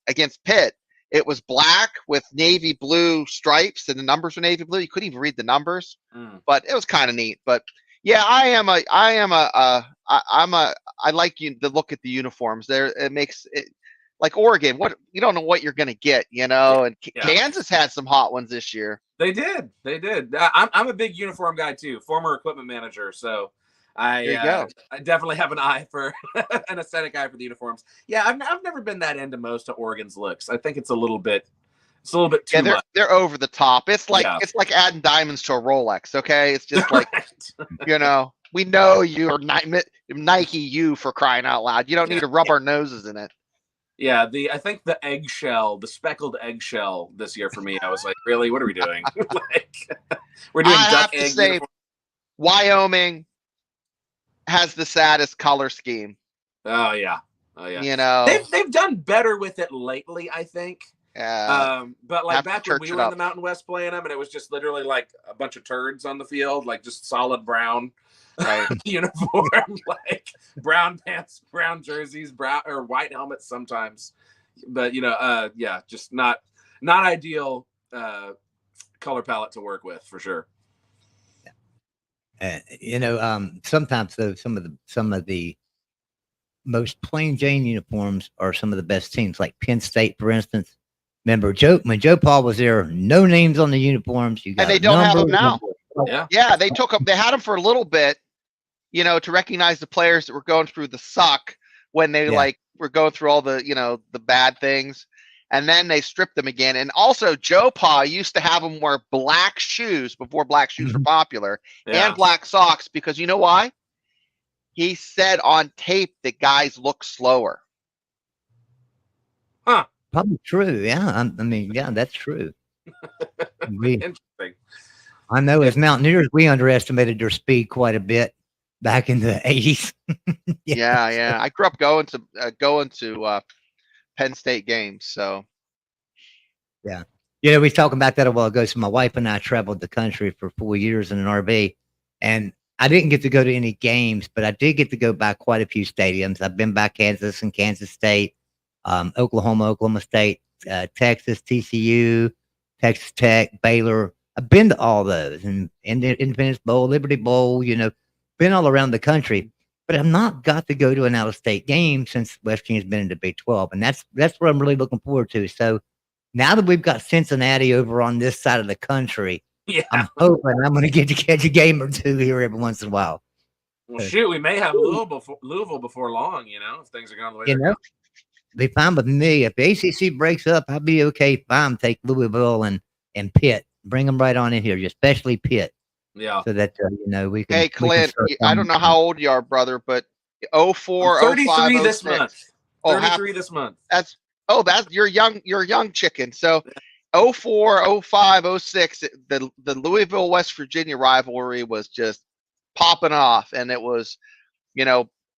against Pitt. It was black with navy blue stripes, and the numbers were navy blue. You couldn't even read the numbers, but it was kind of neat. But yeah, I like the look at the uniforms. There, it makes it like Oregon. What you don't know what you're gonna get, And Kansas had some hot ones this year. They did. I'm a big uniform guy too. Former equipment manager, so I definitely have an eye for an aesthetic eye for the uniforms. Yeah, I've never been that into most of Oregon's looks. I think it's a little bit too much. They're over the top. It's like adding diamonds to a Rolex. Okay, it's just like we know you're Nike. You for crying out loud. You don't need to rub our noses in it. Yeah, I think the speckled eggshell this year for me. I was like, really, what are we doing? We're doing duck egg. Say, Wyoming has the saddest color scheme. Oh yeah. They've done better with it lately, I think. But like back when we were in the Mountain West playing them, and it was just literally like a bunch of turds on the field, like just solid brown uniform, like brown pants, brown jerseys, brown or white helmets sometimes. But just not ideal color palette to work with for sure. Sometimes though some of the most plain Jane uniforms are some of the best teams, like Penn State, for instance. Remember when Joe Paul was there, no names on the uniforms. And they don't have them now. Yeah, they took them. They had them for a little bit, to recognize the players that were going through the suck when they were going through all the the bad things. And then they stripped them again. And also, Joe Pa used to have them wear black shoes before black shoes were popular, and black socks, because you know why? He said on tape that guys look slower. Huh. Probably true. Yeah. That's true. Interesting. I know as Mountaineers, we underestimated their speed quite a bit back in the 80s. Yeah. I grew up going to Penn State games. So, yeah. We were talking about that a while ago. So my wife and I traveled the country for 4 years in an RV, and I didn't get to go to any games, but I did get to go by quite a few stadiums. I've been by Kansas and Kansas State, Oklahoma State, Texas, TCU, Texas Tech, Baylor. I've been to all those, and Independence Bowl, Liberty Bowl, been all around the country. But I've not got to go to an out-of-state game since West Virginia's been in the Big 12, and that's what I'm really looking forward to. So now that we've got Cincinnati over on this side of the country, I'm hoping I'm going to get to catch a game or two here every once in a while. Well, shoot, we may have Louisville before long, if things are going the way be fine with me. If the ACC breaks up, I'll be okay if I'm take Louisville and Pitt. Bring them right on in here, especially Pitt. Yeah. So that, we can. Hey, Clint, I don't know how old you are, brother, but 04, 33 05, this month. 33 this month. That's you're a young chicken. So 04, 05, 06, the Louisville, West Virginia rivalry was just popping off, and it was,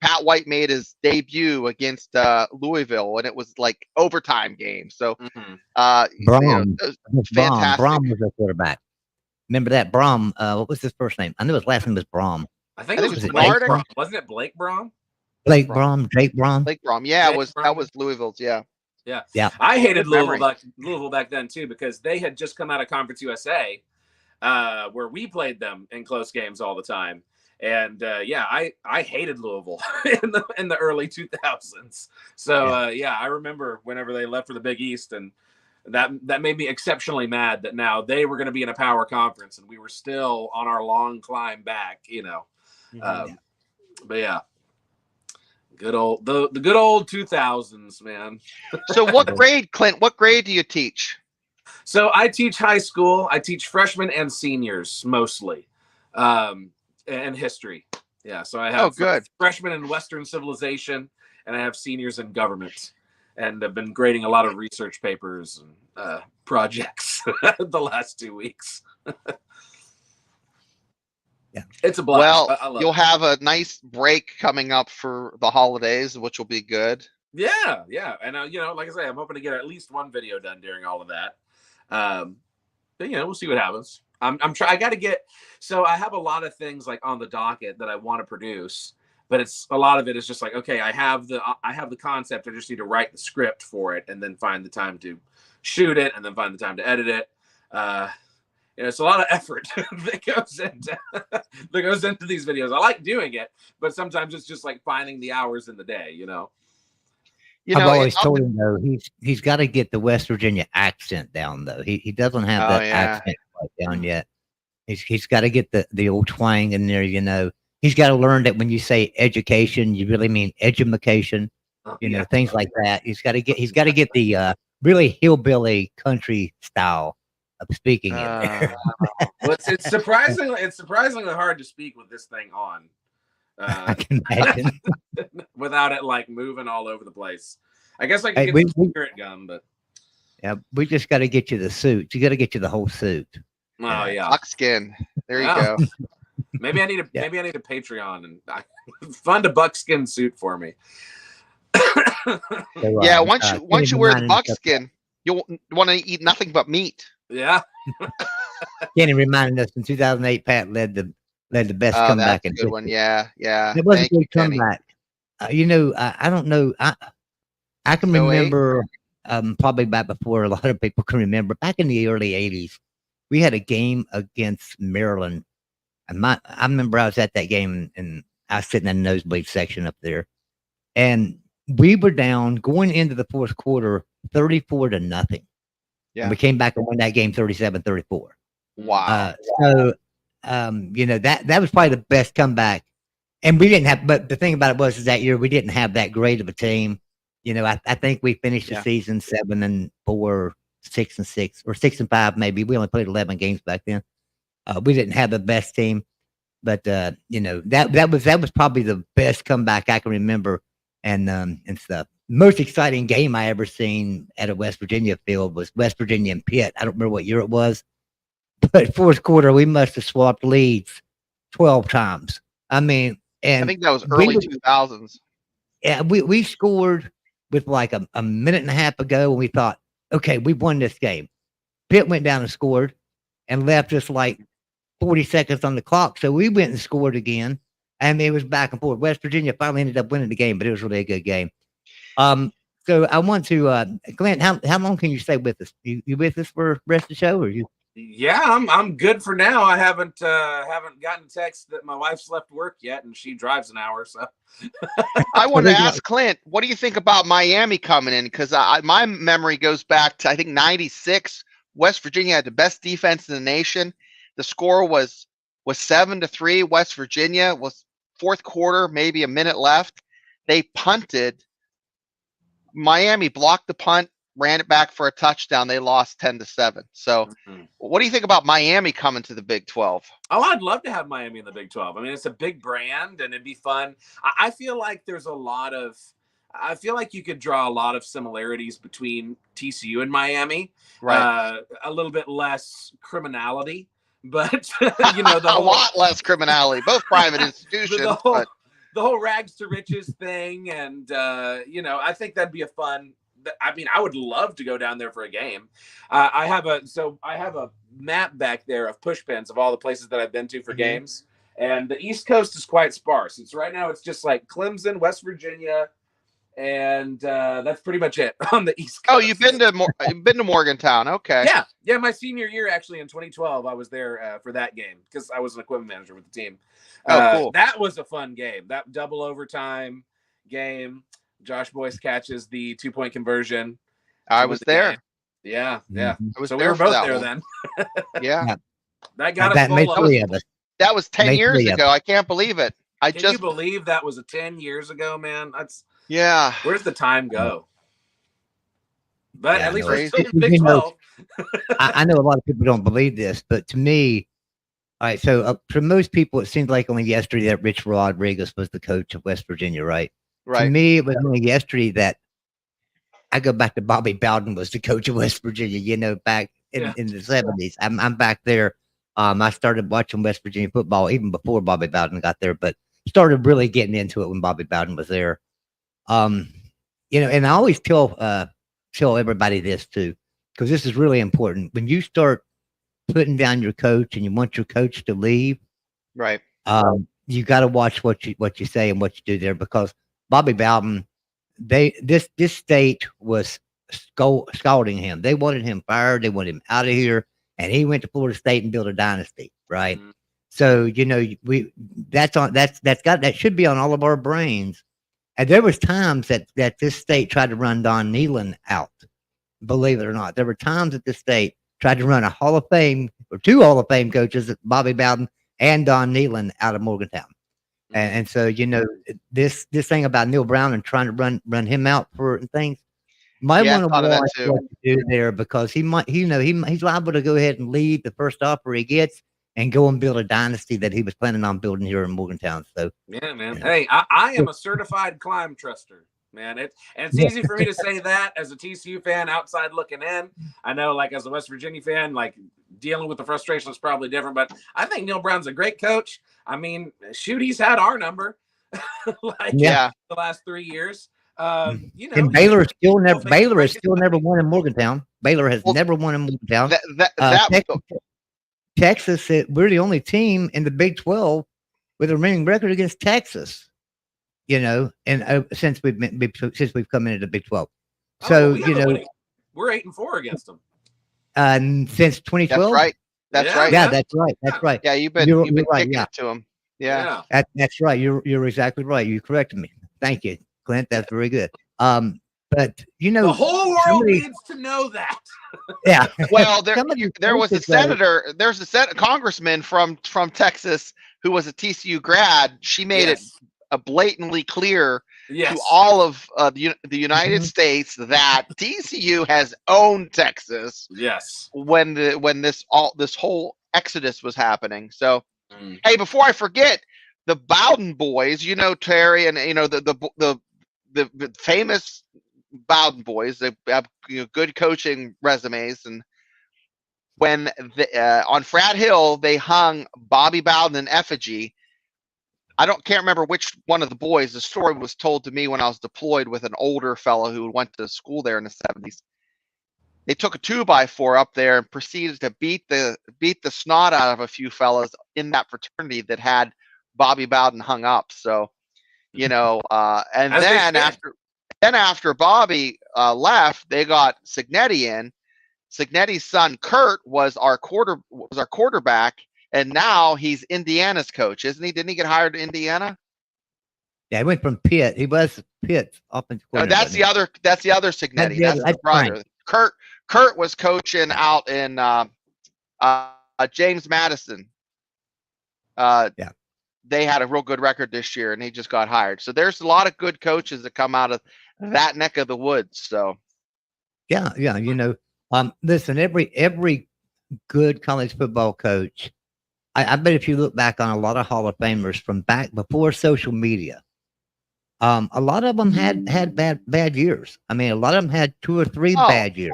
Pat White made his debut against Louisville, and it was like overtime game. So, Braum fantastic. was the quarterback. Remember that Braum? What was his first name? I knew his last name was Braum. I think it was Blake Braum. Wasn't it Blake Braum? Blake Braum, Jake Braum. Blake Braum. Yeah, that was Louisville's. Yeah. Yeah. I hated Louisville back then too, because they had just come out of Conference USA, where we played them in close games all the time. And I hated Louisville in the early 2000s. So I remember whenever they left for the Big East, and that made me exceptionally mad that now they were going to be in a power conference and we were still on our long climb back, But yeah, the good old 2000s, man. So what grade, Clint? What grade do you teach? So I teach high school. I teach freshmen and seniors mostly, and history. Yeah, so I have freshmen in Western civilization, and I have seniors in government. And I've been grading a lot of research papers and projects the last 2 weeks. Yeah, it's a blast. Well, you'll have a nice break coming up for the holidays, which will be good. Yeah, and like I say, I'm hoping to get at least one video done during all of that. But we'll see what happens. I got to get. So I have a lot of things like on the docket that I want to produce. But a lot of it is just like, okay, I have the concept. I just need to write the script for it, and then find the time to shoot it, and then find the time to edit it. It's a lot of effort that goes into these videos. I like doing it, but sometimes it's just like finding the hours in the day. I've always told him though he's got to get the West Virginia accent down though. He doesn't have that accent quite down yet. He's got to get the old twang in there. He's got to learn that when you say education, you really mean edumacation, things like that. He's got to get the really hillbilly country style of speaking. Well, it's surprisingly hard to speak with this thing on. I can imagine. Without it like moving all over the place. I guess I can get the spirit gun, but we just got to get you the suit. You got to get you the whole suit. Oh yeah, buckskin. There you go. Maybe I need a Patreon and fund a buckskin suit for me. Yeah, once you wear the buckskin, you'll want to eat nothing but meat. Yeah. Kenny reminded us in 2008, Pat led the best comeback. That's a good one. Yeah. It was a good comeback. I don't know. I can remember probably back before a lot of people can remember. Back in the early 80s, we had a game against Maryland. I remember I was at that game and I was sitting in the nosebleed section up there, and we were down going into the fourth quarter, 34-0. Yeah, and we came back and won that game 37-34. Wow. That was probably the best comeback, and we didn't have. But the thing about it was that year we didn't have that great of a team. I think we finished the season 7-4, 6-6, or 6-5 maybe. We only played 11 games back then. We didn't have the best team, but that was probably the best comeback I can remember, and stuff. Most exciting game I ever seen at a West Virginia field was West Virginia and Pitt. I don't remember what year it was, but fourth quarter we must have swapped leads 12 times. I mean, and I think that was early 2000s. Yeah, we scored with like a minute and a half ago, and we thought, okay, we won this game. Pitt went down and scored, and left us like 40 seconds on the clock. So we went and scored again, and it was back and forth. West Virginia finally ended up winning the game, but it was really a good game. So I want to, Glenn, how long can you stay with us? You with us for the rest of the show, or you? Yeah, I'm good for now. I haven't gotten a text that my wife's left work yet, and she drives an hour. So I want to ask Clint, what do you think about Miami coming in? Because my memory goes back to I think '96. West Virginia had the best defense in the nation. The score was 7-3. West Virginia was fourth quarter, maybe a minute left. They punted. Miami blocked the punt, ran it back for a touchdown. They lost 10-7. So what do you think about Miami coming to the Big 12? Oh, I'd love to have Miami in the Big 12. I mean, it's a big brand and it'd be fun. I feel like I feel like you could draw a lot of similarities between TCU and Miami. Right. A little bit less criminality, but you know, a lot less criminality, both private institutions. The whole rags to riches thing, and you know, I think that'd be a fun. I mean, I would love to go down there for a game. I have a map back there of push pins of all the places that I've been to for games, and the East Coast is quite sparse. Right now it's just like Clemson, West Virginia, and that's pretty much it on the East Coast. Oh, you've been to Morgantown? Okay. Yeah. My senior year, actually, in 2012, I was there for that game because I was an equipment manager with the team. Cool. That was a fun game. That double overtime game. Josh Boyce catches the 2-point conversion. I was there. Yeah. I was so there. We were both there then. Yeah. That got us full of. That was 10 years ago. I can't believe it. Can you believe that was 10 years ago, man? Yeah. Where's the time go? But at least we're still in Big 12. I know a lot of people don't believe this, but to me, all right. So for most people, it seems like only yesterday that Rich Rodriguez was the coach of West Virginia, right? Right. To me, it was only yesterday that I go back to Bobby Bowden was the coach of West Virginia. You know, back in the 70s. I'm back there. I started watching West Virginia football even before Bobby Bowden got there, but started really getting into it when Bobby Bowden was there. You know, and I always tell everybody this too, because this is really important. When you start putting down your coach and you want your coach to leave, right? You got to watch what you say and what you do there, because Bobby Bowden, this state was scalding him. They wanted him fired. They wanted him out of here, and he went to Florida State and built a dynasty, right? Mm-hmm. So you know, that should be on all of our brains. And there was times that this state tried to run Don Nehlen out. Believe it or not, there were times that this state tried to run a Hall of Fame or 2 Hall of Fame coaches, Bobby Bowden and Don Nehlen, out of Morgantown. And so, you know, this thing about Neil Brown and trying to run him out for things, might want to watch what you do there, because he's liable to go ahead and leave the first offer he gets and go and build a dynasty that he was planning on building here in Morgantown. So yeah, man. Hey, I am a certified climb truster, man. It's easy for me to say that as a TCU fan outside looking in. I know, like, as a West Virginia fan, like, dealing with the frustration is probably different, but I think Neil Brown's a great coach. I mean, shoot, he's had our number the last 3 years. You know, and Baylor has still never won in Morgantown. Baylor has never won in Morgantown. Texas, we're the only team in the Big 12 with a winning record against Texas. You know, and since we've come into the Big 12, so you know, we're 8-4 against them. Since 2012. That's right. That's right. Yeah, that's right. That's right. Yeah, you've been right, kicking it to him. Yeah. That's right. You're exactly right. You corrected me. Thank you, Clint. That's very good. But you know, the whole world needs to know that. Yeah. Well, there was a senator. There's a congressman from Texas who was a TCU grad. She made it blatantly clear to all of the United States that TCU has owned Texas. Yes. When this whole exodus was happening. So, hey, before I forget, the Bowden boys, you know, Terry, and you know the famous Bowden boys. They have good coaching resumes, and when on Frat Hill they hung Bobby Bowden in effigy. Can't remember which one of the boys. The story was told to me when I was deployed with an older fellow who went to school there in the 70s. They took a 2x4 up there and proceeded to beat the snot out of a few fellas in that fraternity that had Bobby Bowden hung up. So, you know, and then after Bobby left, they got Cignetti in. Cignetti's son Kurt was our quarterback. And now he's Indiana's coach, isn't he? Didn't he get hired to Indiana? Yeah, he went from Pitt. He was Pitt's offensive coordinator. That's the other Cignetti. That's the brother. Kurt was coaching out in James Madison. They had a real good record this year, and he just got hired. So there's a lot of good coaches that come out of that neck of the woods. So yeah, you know, listen, every good college football coach. I bet if you look back on a lot of Hall of Famers from back before social media, a lot of them had bad years. I mean, a lot of them had 2 or 3 bad years.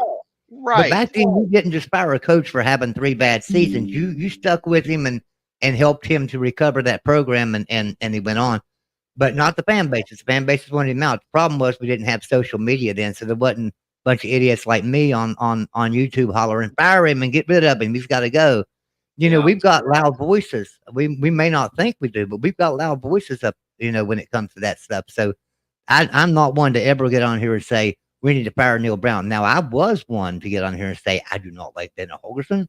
Right. But back then, you didn't just fire a coach for having 3 bad seasons. You stuck with him and helped him to recover that program, and he went on. But not the fan bases. The fan bases wanted him out. The problem was we didn't have social media then, so there wasn't a bunch of idiots like me on YouTube hollering, fire him and get rid of him. He's got to go. You know, we've got loud voices. We may not think we do, but we've got loud voices up, when it comes to that stuff. So I'm not one to ever get on here and say, we need to fire Neil Brown. Now, I was one to get on here and say, I do not like Daniel Holgorsen.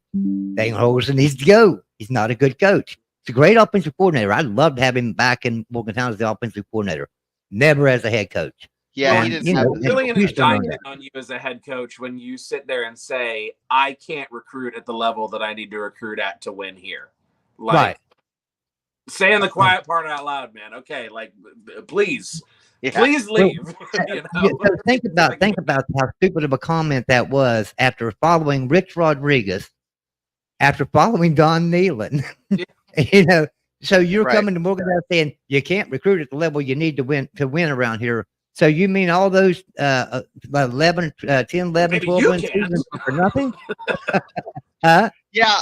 Daniel Holgorsen needs to go. He's not a good coach. He's a great offensive coordinator. I'd love to have him back in Morgantown as the offensive coordinator, never as a head coach. Yeah, he didn't have really an indictment on you as a head coach when you sit there and say, I can't recruit at the level that I need to recruit at to win here. Like, right. Saying the quiet part out loud, man. Okay, like, please leave. So think about how stupid of a comment that was after following Rich Rodriguez, after following Don Nehlen. So you're coming to Morgantown saying you can't recruit at the level you need to win around here. So you mean all those 10, 11, 12 win seasons for nothing? Yeah,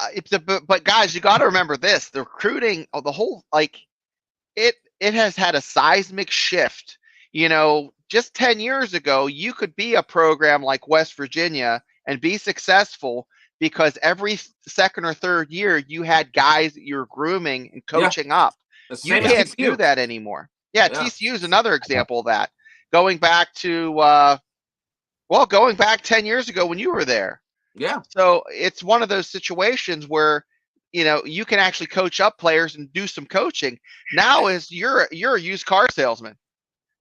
but guys, you got to remember this: the recruiting, the whole it has had a seismic shift. Just 10 years ago, you could be a program like West Virginia and be successful because every second or third year you had guys that you were grooming and coaching up. You can't do that anymore. Yeah, TCU is another example of that. Going back to, going back 10 years ago when you were there. Yeah. So it's one of those situations where, you can actually coach up players and do some coaching. Now you're a used car salesman.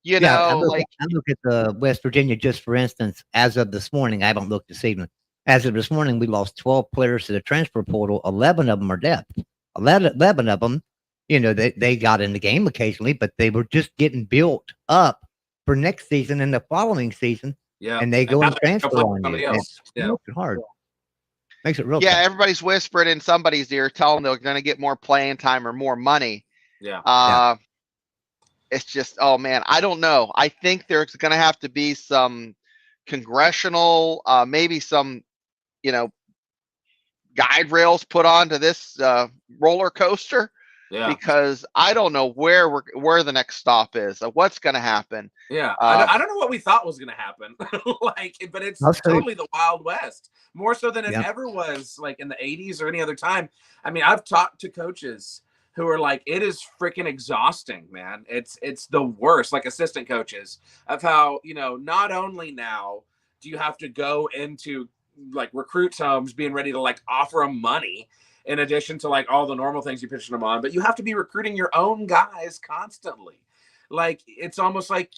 I look at the West Virginia, just for instance, as of this morning, I haven't looked this evening. As of this morning, we lost 12 players to the transfer portal. 11 of them are depth. 11 of them, they got in the game occasionally, but they were just getting built up for next season and the following season. Yeah. And they go and transfer on you. It's hard. Makes it real tough. Everybody's whispering in somebody's ear, telling them they're going to get more playing time or more money. Yeah. It's just, oh man, I don't know. I think there's going to have to be some congressional, maybe some, guide rails put onto this roller coaster. Yeah. Because I don't know where the next stop is. What's going to happen? Yeah, I don't know what we thought was going to happen. But it's totally the Wild West, more so than it ever was, like in the 80s or any other time. I mean, I've talked to coaches who are like, it is freaking exhausting, man. It's the worst, like assistant coaches, of how, not only now do you have to go into like recruits' homes being ready to like offer them money, in addition to like all the normal things you pitching them on, but you have to be recruiting your own guys constantly. Like, it's almost like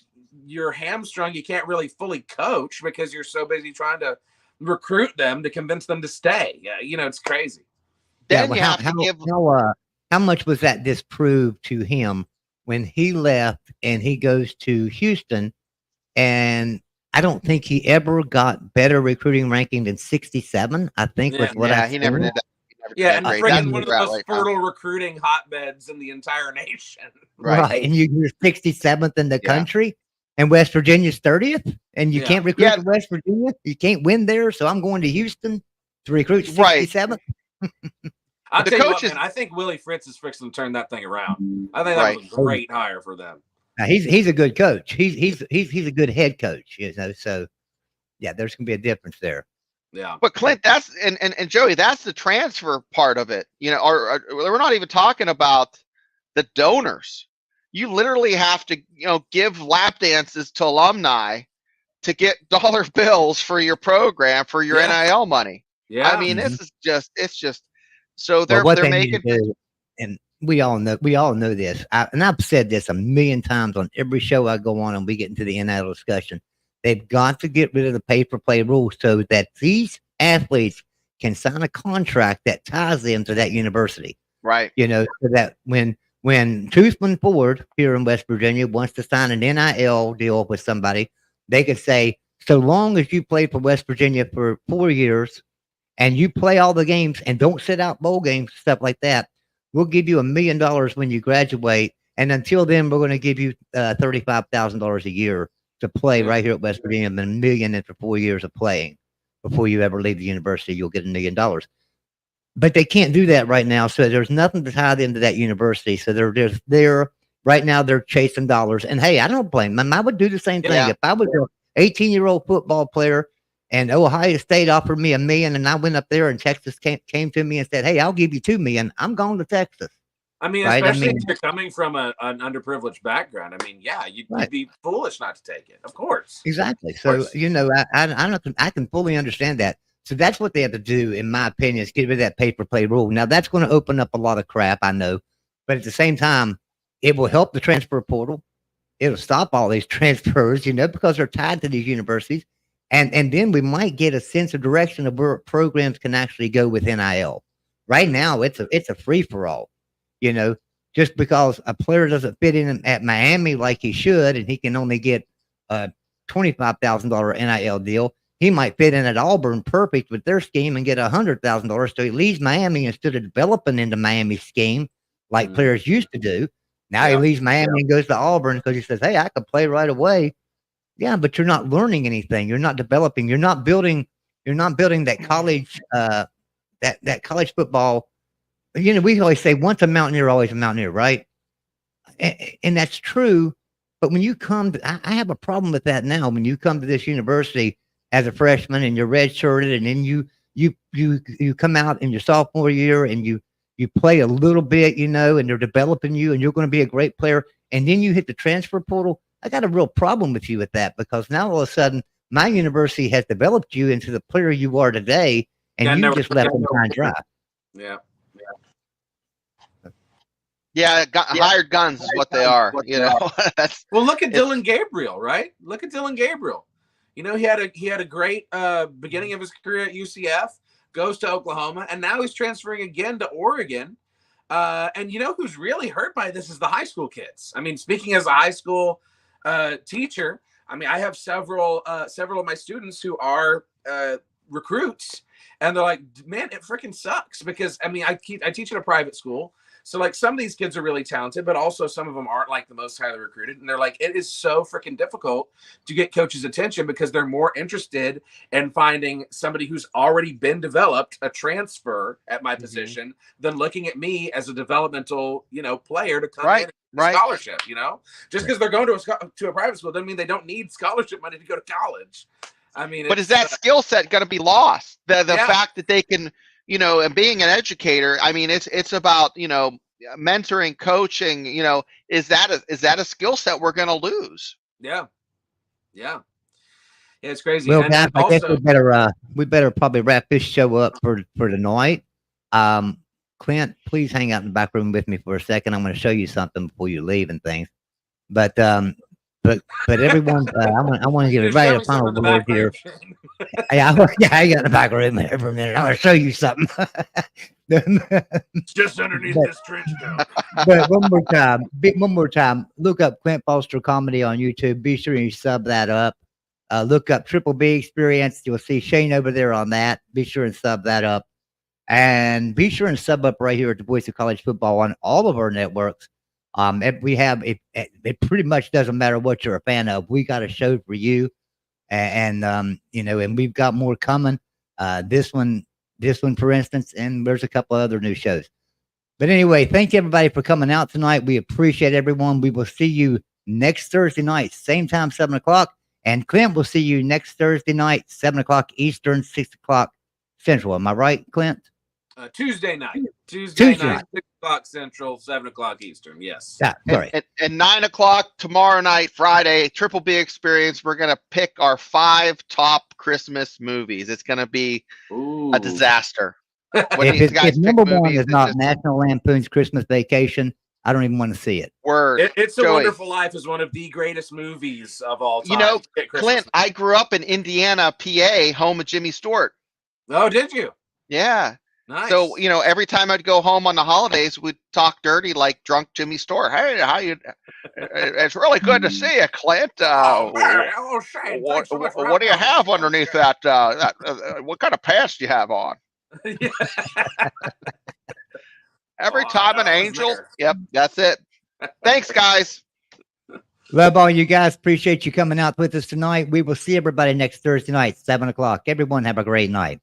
you're hamstrung. You can't really fully coach because you're so busy trying to recruit them to convince them to stay. Yeah, it's crazy. Then how much was that disproved to him when he left and he goes to Houston? And I don't think he ever got better recruiting ranking than 67. I think was what he never did that. Yeah, and friggin' one of the most fertile recruiting hotbeds in the entire nation. Right. And you're 67th in the country, and West Virginia's 30th, and you can't recruit to West Virginia. You can't win there, so I'm going to Houston to recruit 67th. I'll tell you what, man, I think Willie Fritz is fixing to turn that thing around. I think that was a great hire for them. Now, he's a good coach. He's a good head coach, so yeah, there's gonna be a difference there. Yeah, but Clint, that's and Joey, that's the transfer part of it. Or we're not even talking about the donors. You literally have to, give lap dances to alumni to get dollar bills for your program for your NIL money. Yeah, I mean, it's just so they're making. And we all know this. And I've said this a million times on every show I go on, and we get into the NIL discussion. They've got to get rid of the pay-for-play rule so that these athletes can sign a contract that ties them to that university. Right. So that when Toothman Ford here in West Virginia wants to sign an NIL deal with somebody, they could say, so long as you play for West Virginia for 4 years and you play all the games and don't sit out bowl games, stuff like that, we'll give you $1 million when you graduate. And until then, we're going to give you $35,000 a year to play right here at West Virginia, and $1 million for 4 years of playing. before you ever leave the university, you'll get $1 million. But they can't do that right now. So there's nothing to tie them to that university. So they're just there right now. They're chasing dollars. And hey, I don't blame them. I would do the same thing. If I was an 18-year-old football player and Ohio State offered me $1 million and I went up there and Texas came to me and said, hey, I'll give you $2 million. I'm going to Texas. I mean, right? Especially if you're coming from an underprivileged background. I mean, yeah, you'd be foolish not to take it. Of course. Exactly. So, I can fully understand that. So that's what they have to do, in my opinion, is get rid of that pay-for-play rule. Now, that's going to open up a lot of crap, I know. But at the same time, it will help the transfer portal. It'll stop all these transfers, because they're tied to these universities. And then we might get a sense of direction of where programs can actually go with NIL. Right now, it's a free-for-all. Just because a player doesn't fit in at Miami like he should, and he can only get a $25,000 NIL deal, he might fit in at Auburn perfect with their scheme and get $100,000. So he leaves Miami instead of developing into Miami's scheme like players used to do. Now he leaves Miami and goes to Auburn because he says, hey, I could play right away. Yeah, but you're not learning anything. You're not developing. You're not building that college, that college football. We always say once a mountaineer, always a mountaineer, right? And that's true. But when you come to, I have a problem with that now. When you come to this university as a freshman and you're redshirted, and then you come out in your sophomore year and you play a little bit, and they're developing you and you're going to be a great player. And then you hit the transfer portal. I got a real problem with you with that, because now all of a sudden my university has developed you into the player you are today, and you just left them behind dry. Yeah. Yeah, hired guns is what they are. That's well. Look at Dylan Gabriel, right? Look at Dylan Gabriel. He had a great beginning of his career at UCF. Goes to Oklahoma, and now he's transferring again to Oregon. And who's really hurt by this is the high school kids. I mean, speaking as a high school teacher, I mean, I have several of my students who are recruits, and they're like, man, it freaking sucks, because I mean, I teach at a private school. So like some of these kids are really talented, but also some of them aren't like the most highly recruited. And they're like, it is so freaking difficult to get coaches' attention because they're more interested in finding somebody who's already been developed, a transfer at my position, than looking at me as a developmental, player to come in and scholarship, just because they're going to a private school doesn't mean they don't need scholarship money to go to college. I mean, but is that skill set going to be lost? The fact that they can, and being an educator, I mean, it's about, mentoring, coaching, is that a skill set we're going to lose? Yeah. It's crazy. Well, guys, I guess we better probably wrap this show up for tonight. Clint, please hang out in the back room with me for a second. I'm going to show you something before you leave and things. But everyone, I want to give everybody a final word here. I got in the back room there for a minute. I'm going to show you something. It's just underneath this trench coat. But one more time, look up Clint Foster Comedy on YouTube. Be sure you sub that up. Look up Triple B Experience. You'll see Shane over there on that. Be sure and sub that up. And be sure and sub up right here at the Voice of College Football on all of our networks. We have it pretty much doesn't matter what you're a fan of. We got a show for you, and we've got more coming. This one, for instance, and there's a couple of other new shows. But anyway, thank you everybody for coming out tonight. We appreciate everyone. We will see you next Thursday night, same time, 7:00. And Clint will see you next Thursday night, 7:00 Eastern, 6:00 Central. Am I right, Clint? Tuesday night, 6:00 Central, 7:00 Eastern. Yes. Yeah, sorry. And 9:00 tomorrow night, Friday, Triple B Experience. We're gonna pick our 5 top Christmas movies. It's gonna be a disaster. If number one is not National Lampoon's Christmas Vacation, I don't even want to see it. It's a Wonderful Life is one of the greatest movies of all time. Clint, I grew up in Indiana, PA, home of Jimmy Stewart. Oh, did you? Yeah. Nice. So, every time I'd go home on the holidays, we'd talk dirty like drunk Jimmy Stewart. Hey, how you? It's really good to see you, Clint. Shane, what do you have underneath that? What kind of pants do you have on? Every time an angel. Yep, that's it. Thanks, guys. Love all you guys. Appreciate you coming out with us tonight. We will see everybody next Thursday night, 7 o'clock. Everyone have a great night.